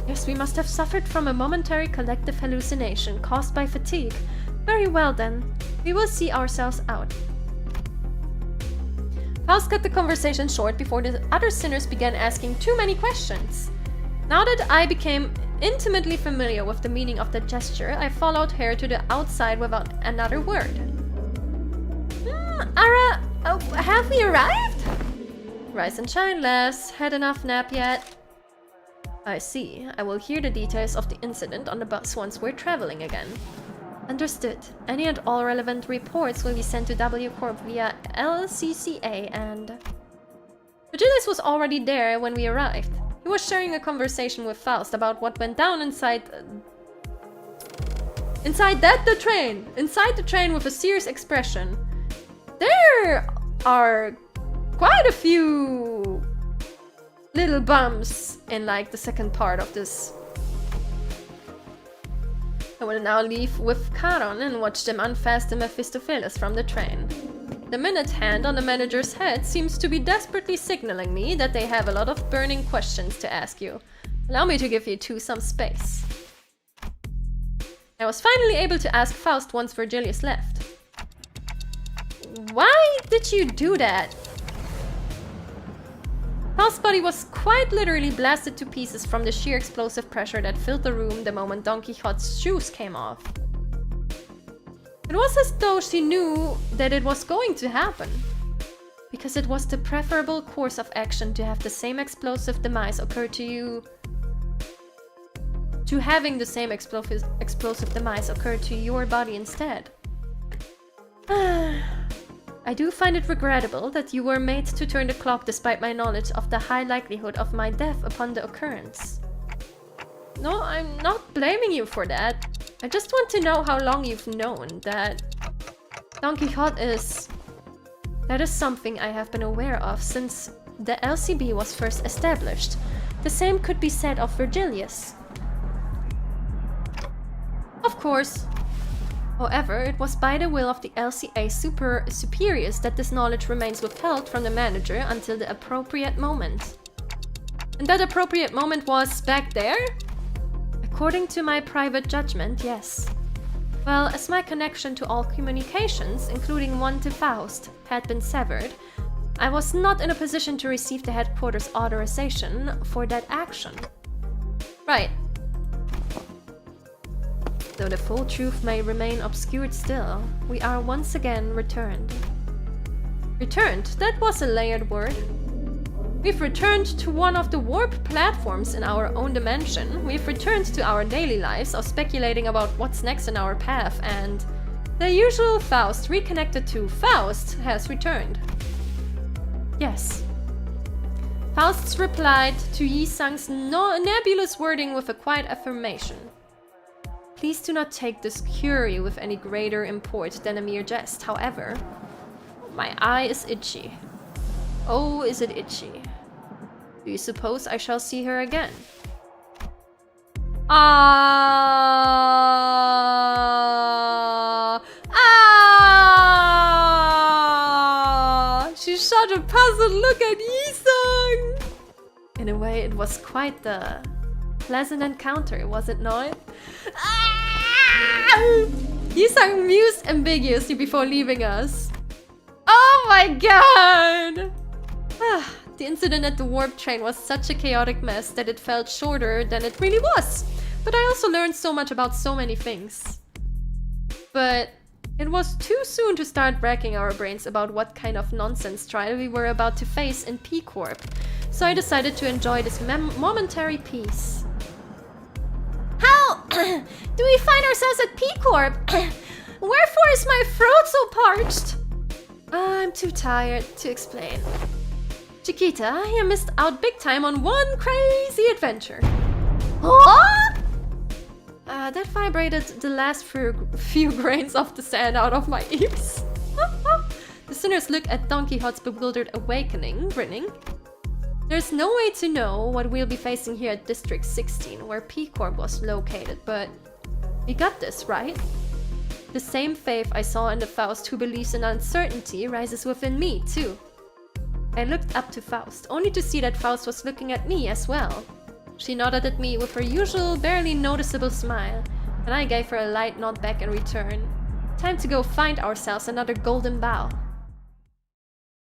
Yes, we must have suffered from a momentary collective hallucination caused by fatigue. Very well then. We will see ourselves out. Faust cut the conversation short before the other sinners began asking too many questions. Now that I became intimately familiar with the meaning of the gesture, I followed her to the outside without another word. Ara, have we arrived? Rise and shine, lass. Had enough nap yet? I see. I will hear the details of the incident on the bus once we're traveling again. Understood. Any and all relevant reports will be sent to W Corp via LCCA and... Virgilius was already there when we arrived. He was sharing a conversation with Faust about what went down inside the train! Inside the train with a serious expression. There are quite a few little bumps in like the second part of this. I will now leave with Charon and watch them unfasten Mephistopheles from the train. The minute hand on the manager's head seems to be desperately signaling me that they have a lot of burning questions to ask you. Allow me to give you two some space. I was finally able to ask Faust once Virgilius left. Why did you do that? Faust's body was quite literally blasted to pieces from the sheer explosive pressure that filled the room the moment Don Quixote's shoes came off. It was as though she knew that it was going to happen. Because it was the preferable course of action to have the same explosive demise occur to you. To having the same explosive demise occur to your body instead. I do find it regrettable that you were made to turn the clock despite my knowledge of the high likelihood of my death upon the occurrence. No, I'm not blaming you for that. I just want to know how long you've known that Don Quixote is... That is something I have been aware of since the LCB was first established. The same could be said of Virgilius. Of course. However, it was by the will of the LCA superiors that this knowledge remains withheld from the manager until the appropriate moment. And that appropriate moment was back there? According to my private judgment, yes. Well, as my connection to all communications, including one to Faust, had been severed, I was not in a position to receive the headquarters' authorization for that action. Right. Though the full truth may remain obscured still, we are once again returned. Returned? That was a layered word. We've returned to one of the warp platforms in our own dimension. We've returned to our daily lives of speculating about what's next in our path, and the usual Faust reconnected to Faust has returned. Yes. Faust replied to Yi Sang's nebulous wording with a quiet affirmation. Please do not take this query with any greater import than a mere jest, however. My eye is itchy. Oh, is it itchy? Do you suppose I shall see her again? She shot a puzzled look at Yi-sung! In a way, it was quite the pleasant encounter, was it not? Yi-sung mused ambiguously before leaving us. Oh my god! The incident at the warp train was such a chaotic mess that it felt shorter than it really was. But I also learned so much about so many things. But it was too soon to start racking our brains about what kind of nonsense trial we were about to face in T Corp. So I decided to enjoy this momentary peace. How do we find ourselves at P Corp? Wherefore is my throat so parched? I'm too tired to explain. Chiquita, you missed out big time on one crazy adventure. Huh? That vibrated the last few grains of the sand out of my ears. The sinners look at Don Quixote's bewildered awakening, grinning. There's no way to know what we'll be facing here at District 16, where P Corp was located, but we got this, right? The same faith I saw in the Faust who believes in uncertainty rises within me, too. I looked up to Faust, only to see that Faust was looking at me as well. She nodded at me with her usual, barely noticeable smile, and I gave her a light nod back in return. Time to go find ourselves another golden bough.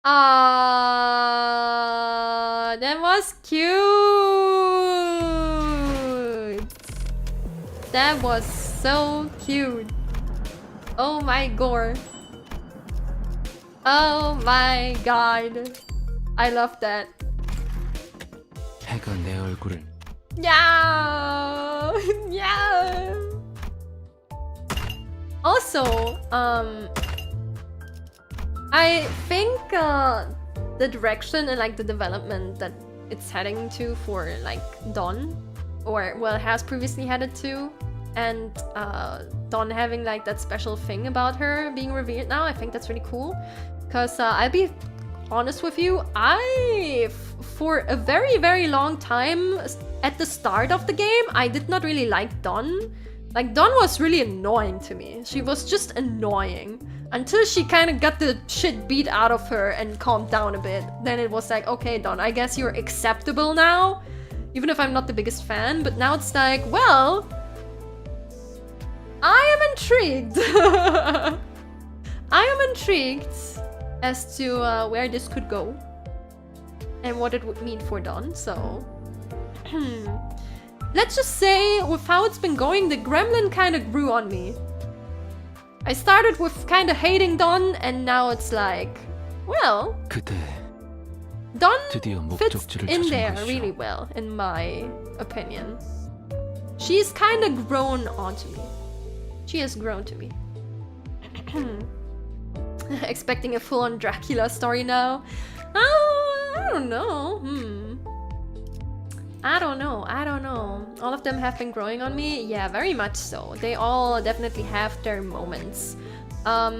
Ah, that was cute! That was so cute. Oh my gore. Oh my god. I love that.
해가 내 얼굴을
Yeah! Yeah! Also, I think the direction and like the development that it's heading to for like Dawn, or well, has previously headed to, and Dawn having like that special thing about her being revealed now, I think that's really cool. Because I'll be honest with you, for a very, very long time at the start of the game, I did not really like Dawn. Like, Dawn was really annoying to me. She was just annoying. Until she kind of got the shit beat out of her and calmed down a bit. Then it was like, okay, Dawn, I guess you're acceptable now. Even if I'm not the biggest fan. But now it's like, well, I am intrigued. I am intrigued as to where this could go. And what it would mean for Dawn, so... Let's just say, with how it's been going, the gremlin kind of grew on me. I started with kind of hating Dawn, and now it's like, well, Dawn fits in there really well, in my opinion. She's kind of grown onto me. She has grown to me. Expecting a full-on Dracula story now? I don't know. I don't know. All of them have been growing on me? Yeah, very much so. They all definitely have their moments. Let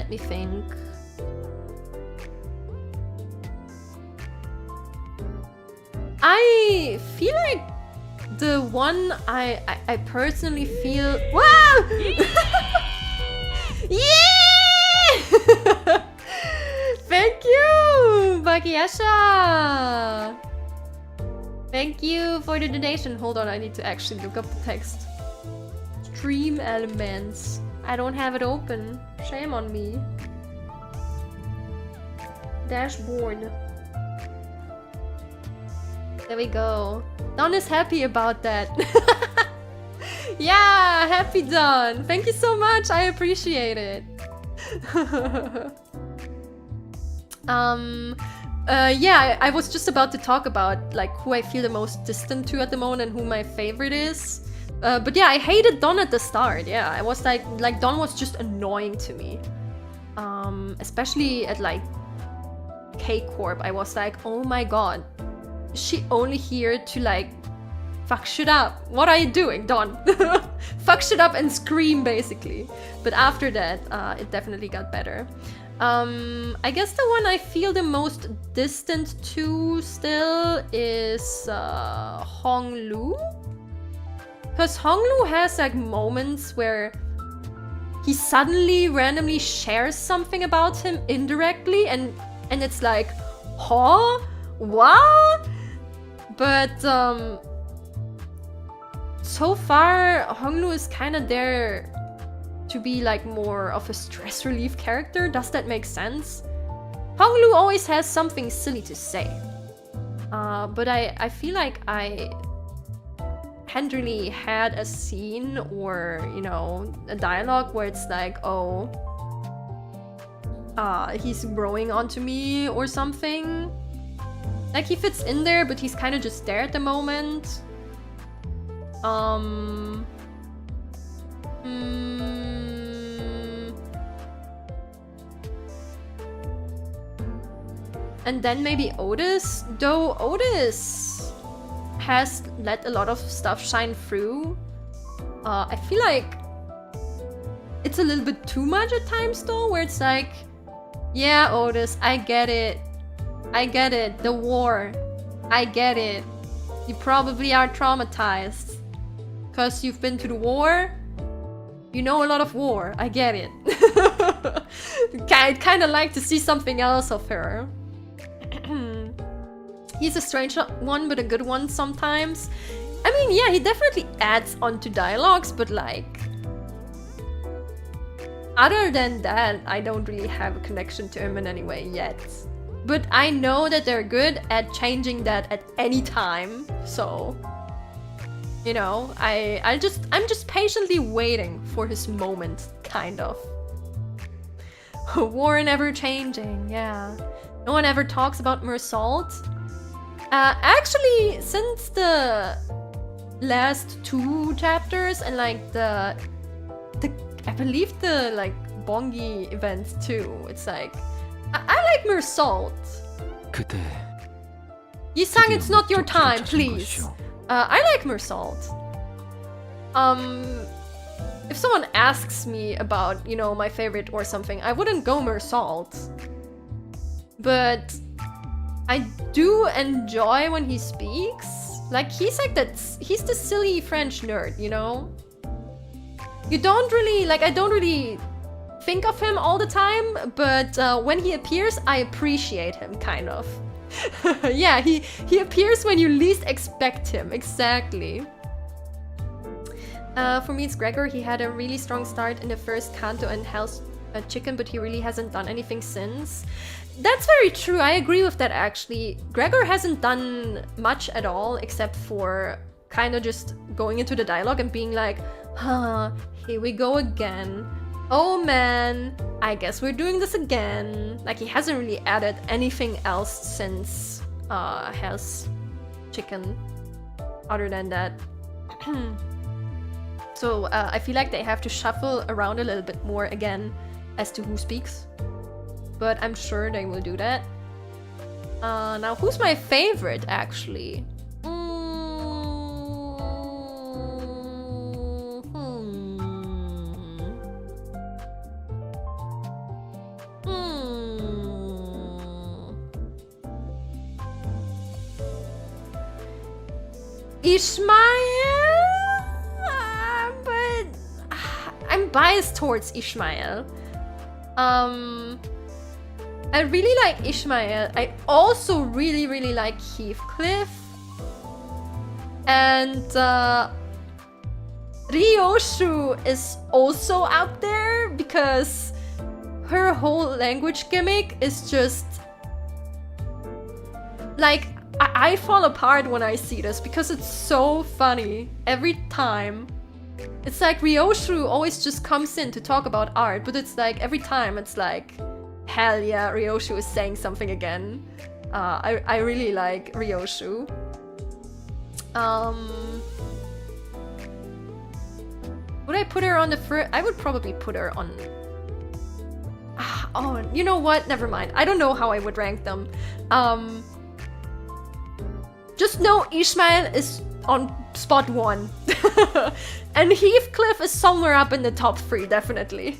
me think. I feel like the one I personally feel... Wow! Yeah! Thank you, Backseating. Thank you for the donation. Hold on, I need to actually look up the text. Stream elements. I don't have it open. Shame on me. Dashboard. There we go. Dawn is happy about that. Yeah, happy Dawn. Thank you so much. I appreciate it. Yeah, I was just about to talk about like who I feel the most distant to at the moment and who my favorite is. But yeah, I hated Dawn at the start. Yeah, I was like Dawn was just annoying to me. Especially at like K Corp, I was like, oh my god, is she only here to like fuck shit up? What are you doing, Dawn? Fuck shit up and scream basically. But after that, it definitely got better. I guess the one I feel the most distant to still is Honglu. Because Honglu has like moments where he suddenly randomly shares something about him indirectly and it's like, huh? What? But so far Honglu is kind of there to be like more of a stress relief character. Does that make sense? Honglu always has something silly to say. But I feel like I hadn't really had a scene or, you know, a dialogue where it's like, oh, he's growing onto me or something. Like, he fits in there, but he's kind of just there at the moment. And then maybe Otis, though Otis has let a lot of stuff shine through. I feel like it's a little bit too much at times though, where it's like, yeah, Otis, I get it. I get it. The war. I get it. You probably are traumatized. Because you've been to the war. You know a lot of war. I get it. I'd kind of like to see something else of her. He's a strange one, but a good one sometimes. I mean, yeah, he definitely adds onto dialogues, but like... Other than that, I don't really have a connection to him in any way yet. But I know that they're good at changing that at any time, so... You know, I'm just patiently waiting for his moment, kind of. War never changing, yeah. No one ever talks about Mersault. Actually, since the last 2 chapters and like the I believe the like Bongi events too, it's like I like Mersault.
그대.
Yisang, it's not your time, please. I like Mersault. If someone asks me about, you know, my favorite or something, I wouldn't go Mersault. But I do enjoy when he speaks. Like, he's like he's the silly French nerd, you know? You don't really, like, I don't really think of him all the time, but when he appears, I appreciate him, kind of. Yeah, he appears when you least expect him, exactly. For me, it's Gregor. He had a really strong start in the first Kanto and Hell's Chicken, but he really hasn't done anything since. That's very true. I agree with that, actually. Gregor hasn't done much at all, except for kind of just going into the dialogue and being like, huh, here we go again. Oh man, I guess we're doing this again. Like, he hasn't really added anything else since Hell's Chicken, other than that. So I feel like they have to shuffle around a little bit more again as to who speaks. But I'm sure they will do that. Now, who's my favorite, actually? Ishmael? But I'm biased towards Ishmael. I really like Ishmael. I also really like Heathcliff. And Ryoshu is also out there because her whole language gimmick is just... Like, I fall apart when I see this because it's so funny every time. It's like Ryoshu always just comes in to talk about art, but it's like every time it's like, hell yeah, Ryoshu is saying something again. I really like Ryoshu. Would I put her on the first? I would probably put her on... Oh, you know what? Never mind. I don't know how I would rank them. Just know Ishmael is on spot 1. And Heathcliff is somewhere up in the top 3, definitely.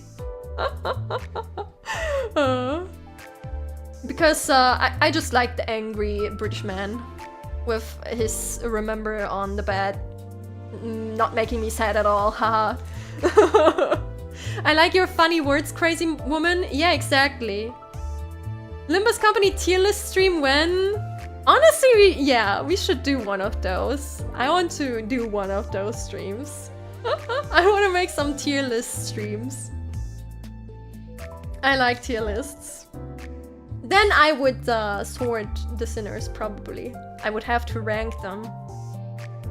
Because I just like the angry British man with his remember on the bed, not making me sad at all, haha. I like your funny words, crazy woman. Yeah, exactly. Limbus Company tier list stream when? Honestly, yeah, we should do one of those. I want to do one of those streams. I want to make some tier list streams. I like tier lists. Then I would sort the sinners, probably. I would have to rank them.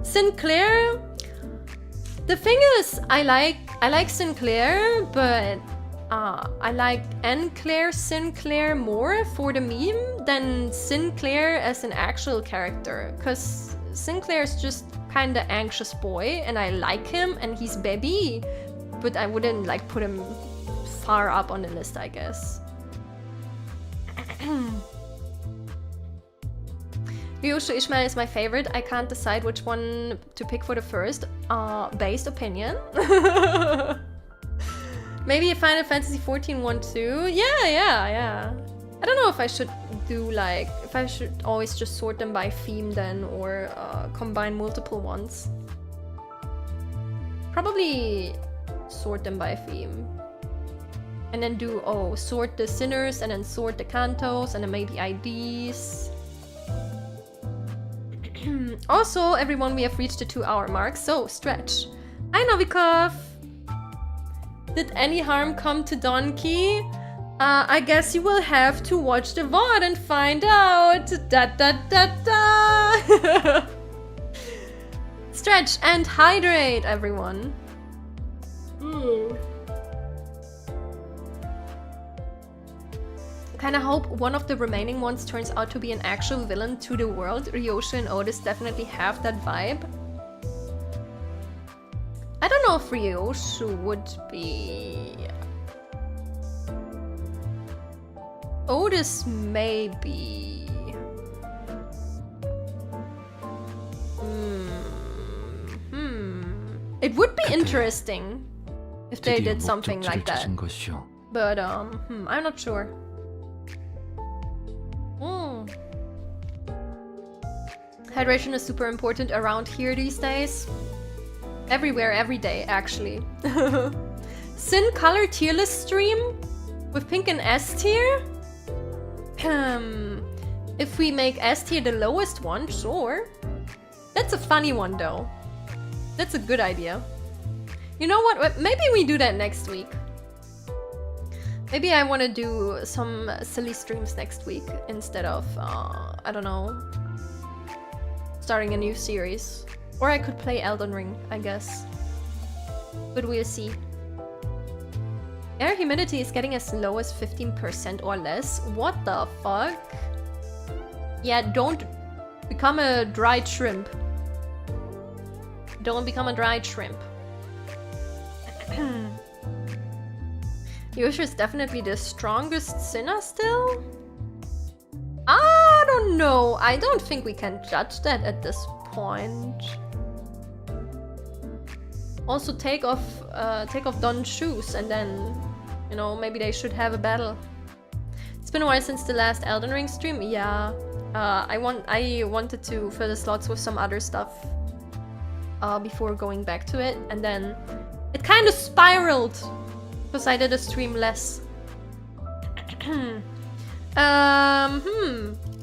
Sinclair? The thing is, I like Sinclair, but I like Sinclair more for the meme than Sinclair as an actual character. Because Sinclair is just kinda anxious boy, and I like him, and he's baby. But I wouldn't like put him far up on the list, I guess. Ryosho Ishmael is my favorite. I can't decide which one to pick for the first. Based opinion. Maybe a Final Fantasy 14 one too. Yeah. I don't know if I should do like, if I should always just sort them by theme then, or combine multiple ones. Probably sort them by theme. And then do, sort the sinners, and then sort the cantos, and then maybe IDs. Also, everyone, we have reached the 2-hour mark, so stretch. Hi, Novikov! Did any harm come to Donkey? I guess you will have to watch the VOD and find out. Stretch and hydrate, everyone. Kinda hope one of the remaining ones turns out to be an actual villain to the world. Ryosho and Otis definitely have that vibe. I don't know if Ryosho would be... Otis maybe... It would be interesting if they did something like that. But I'm not sure. Hydration is super important around here these days. Everywhere, every day, actually. Sin color tier list stream with pink and S tier? If we make S tier the lowest one, sure. That's a funny one though. That's a good idea. You know what? Maybe we do that next week. Maybe I want to do some silly streams next week instead of, I don't know, starting a new series. Or I could play Elden Ring, I guess. But we'll see. Air humidity is getting as low as 15% or less. What the fuck? Yeah, don't become a dried shrimp. Don't become a dried shrimp. Yosha is definitely the strongest Cinna still? I don't know. I don't think we can judge that at this point. Also take off Don's shoes and then, you know, maybe they should have a battle. It's been a while since the last Elden Ring stream. Yeah. I wanted to fill the slots with some other stuff before going back to it, and then it kind of spiraled because I did a stream less.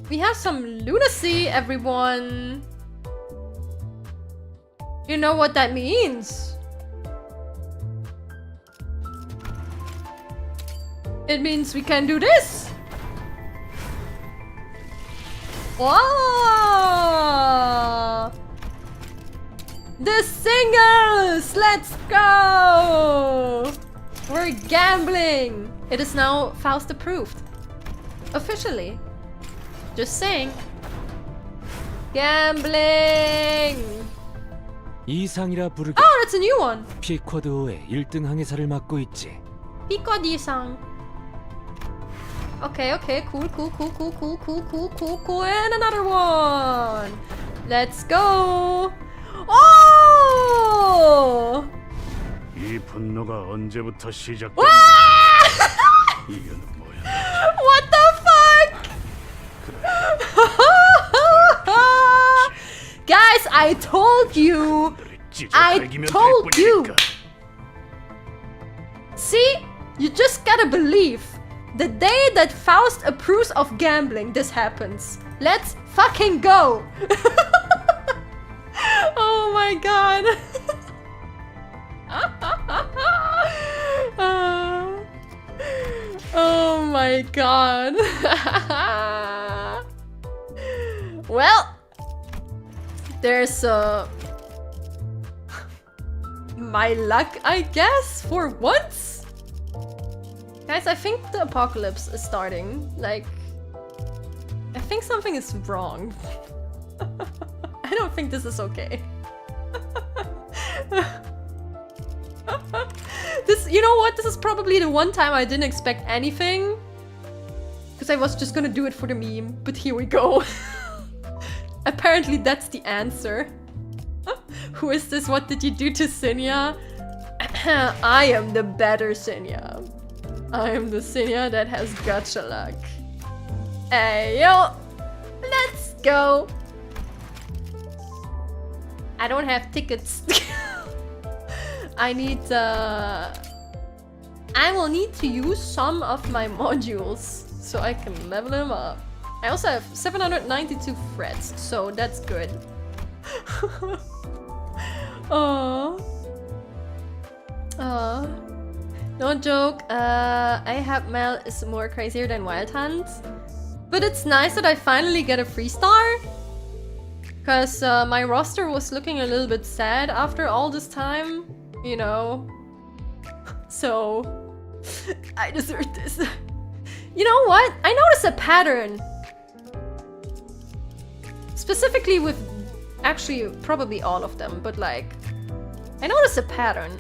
We have some lunacy, everyone. You know what that means? It means we can do this. Whoa! The singers! Let's go! We're gambling! It is now Faust approved. Officially. Just saying. Gambling!
이상이라 부르기.
Oh, that's a new one!
피쿼드의 1등 항해사를 맡고 있지.
Pico-di-sang. Okay, cool. And another one! Let's go! Oh!
이 분노가 언제부터 시작됐나? 이거는 뭐야?
What the fuck? Guys, I told you! See? You just gotta believe. The day that Faust approves of gambling, this happens. Let's fucking go! Oh my god. god. Well, there's my luck, I guess, for once. Guys, I think the apocalypse is starting. Like, I think something is wrong. I don't think this is okay. This, you know what? This is probably the one time I didn't expect anything. Because I was just gonna do it for the meme. But here we go. Apparently that's the answer. Who is this? What did you do to Cinnia? I am the better Cinnia. I am the Cinnia that has gotcha luck. Hey yo! Let's go! I don't have tickets. I need I will need to use some of my modules so I can level them up. I also have 792 frets, so that's good. No joke, I have Mel is more crazier than Wild Hunt. But it's nice that I finally get a free star. Because my roster was looking a little bit sad after all this time, you know. So, I deserve this. You know what? I noticed a pattern. Specifically with, actually, probably all of them, but like, I noticed a pattern.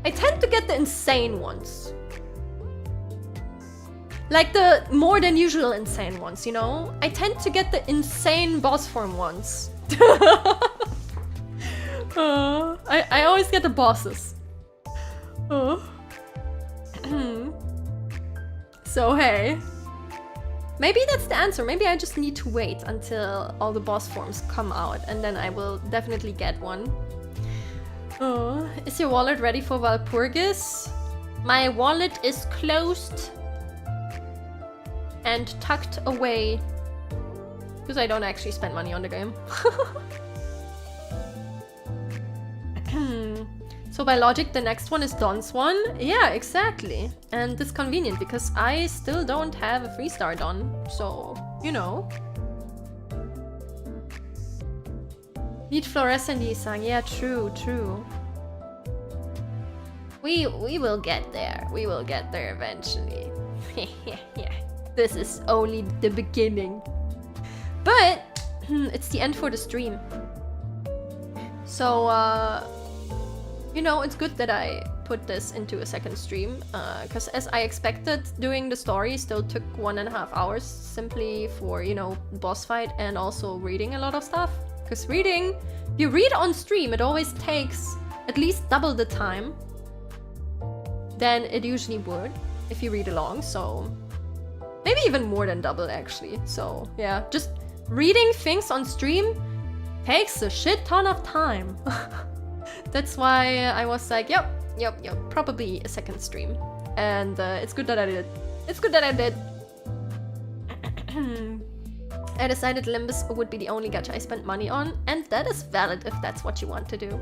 I tend to get the insane ones. Like the more than usual insane ones, you know? I tend to get the insane boss form ones. I always get the bosses. So hey. Maybe that's the answer. Maybe I just need to wait until all the boss forms come out and then I will definitely get one. Is your wallet ready for Walpurgis? My wallet is closed and tucked away because I don't actually spend money on the game. So by logic, the next one is Don's one. Yeah, exactly. And it's convenient because I still don't have a 3-star Don. So, you know. Need fluorescent Yisang. Yeah, true, true. We will get there. We will get there eventually. Yeah. This is only the beginning. But it's the end for the stream. So, you know, it's good that I put this into a second stream. Because as I expected, doing the story still took 1.5 hours simply for, you know, boss fight and also reading a lot of stuff. Because reading, if you read on stream, it always takes at least double the time than it usually would if you read along. So maybe even more than double actually. So yeah, just reading things on stream takes a shit ton of time. That's why I was like, yep, probably a second stream. And it's good that I did. It's good that I did. I decided Limbus would be the only gacha I spent money on, and that is valid if that's what you want to do.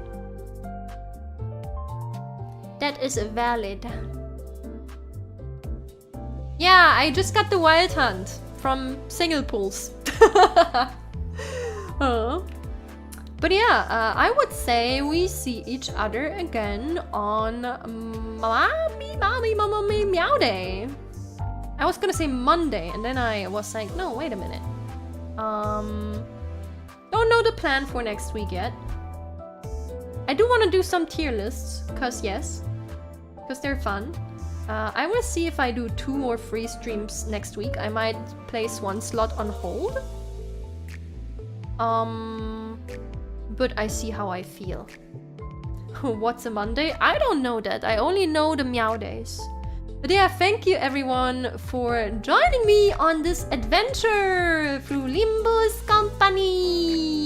That is valid. Yeah, I just got the Wild Hunt from Single Pools. But yeah, I would say we see each other again on Meow Day. I was gonna say Monday, and then I was like, no, wait a minute. Don't know the plan for next week yet. I do want to do some tier lists, cause they're fun. I will see if I do 2 more free streams next week. I might place 1 slot on hold. But I see how I feel. What's a Monday? I don't know that. I only know the Meow Days. But yeah, thank you everyone for joining me on this adventure through Limbus Company.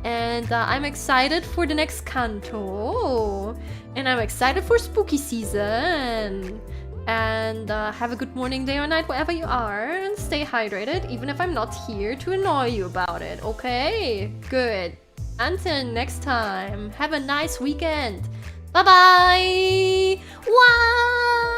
And I'm excited for the next Kanto. And I'm excited for spooky season. And have a good morning, day or night, wherever you are. And stay hydrated, even if I'm not here to annoy you about it, okay? Good. Until next time, have a nice weekend. Bye-bye! Wow!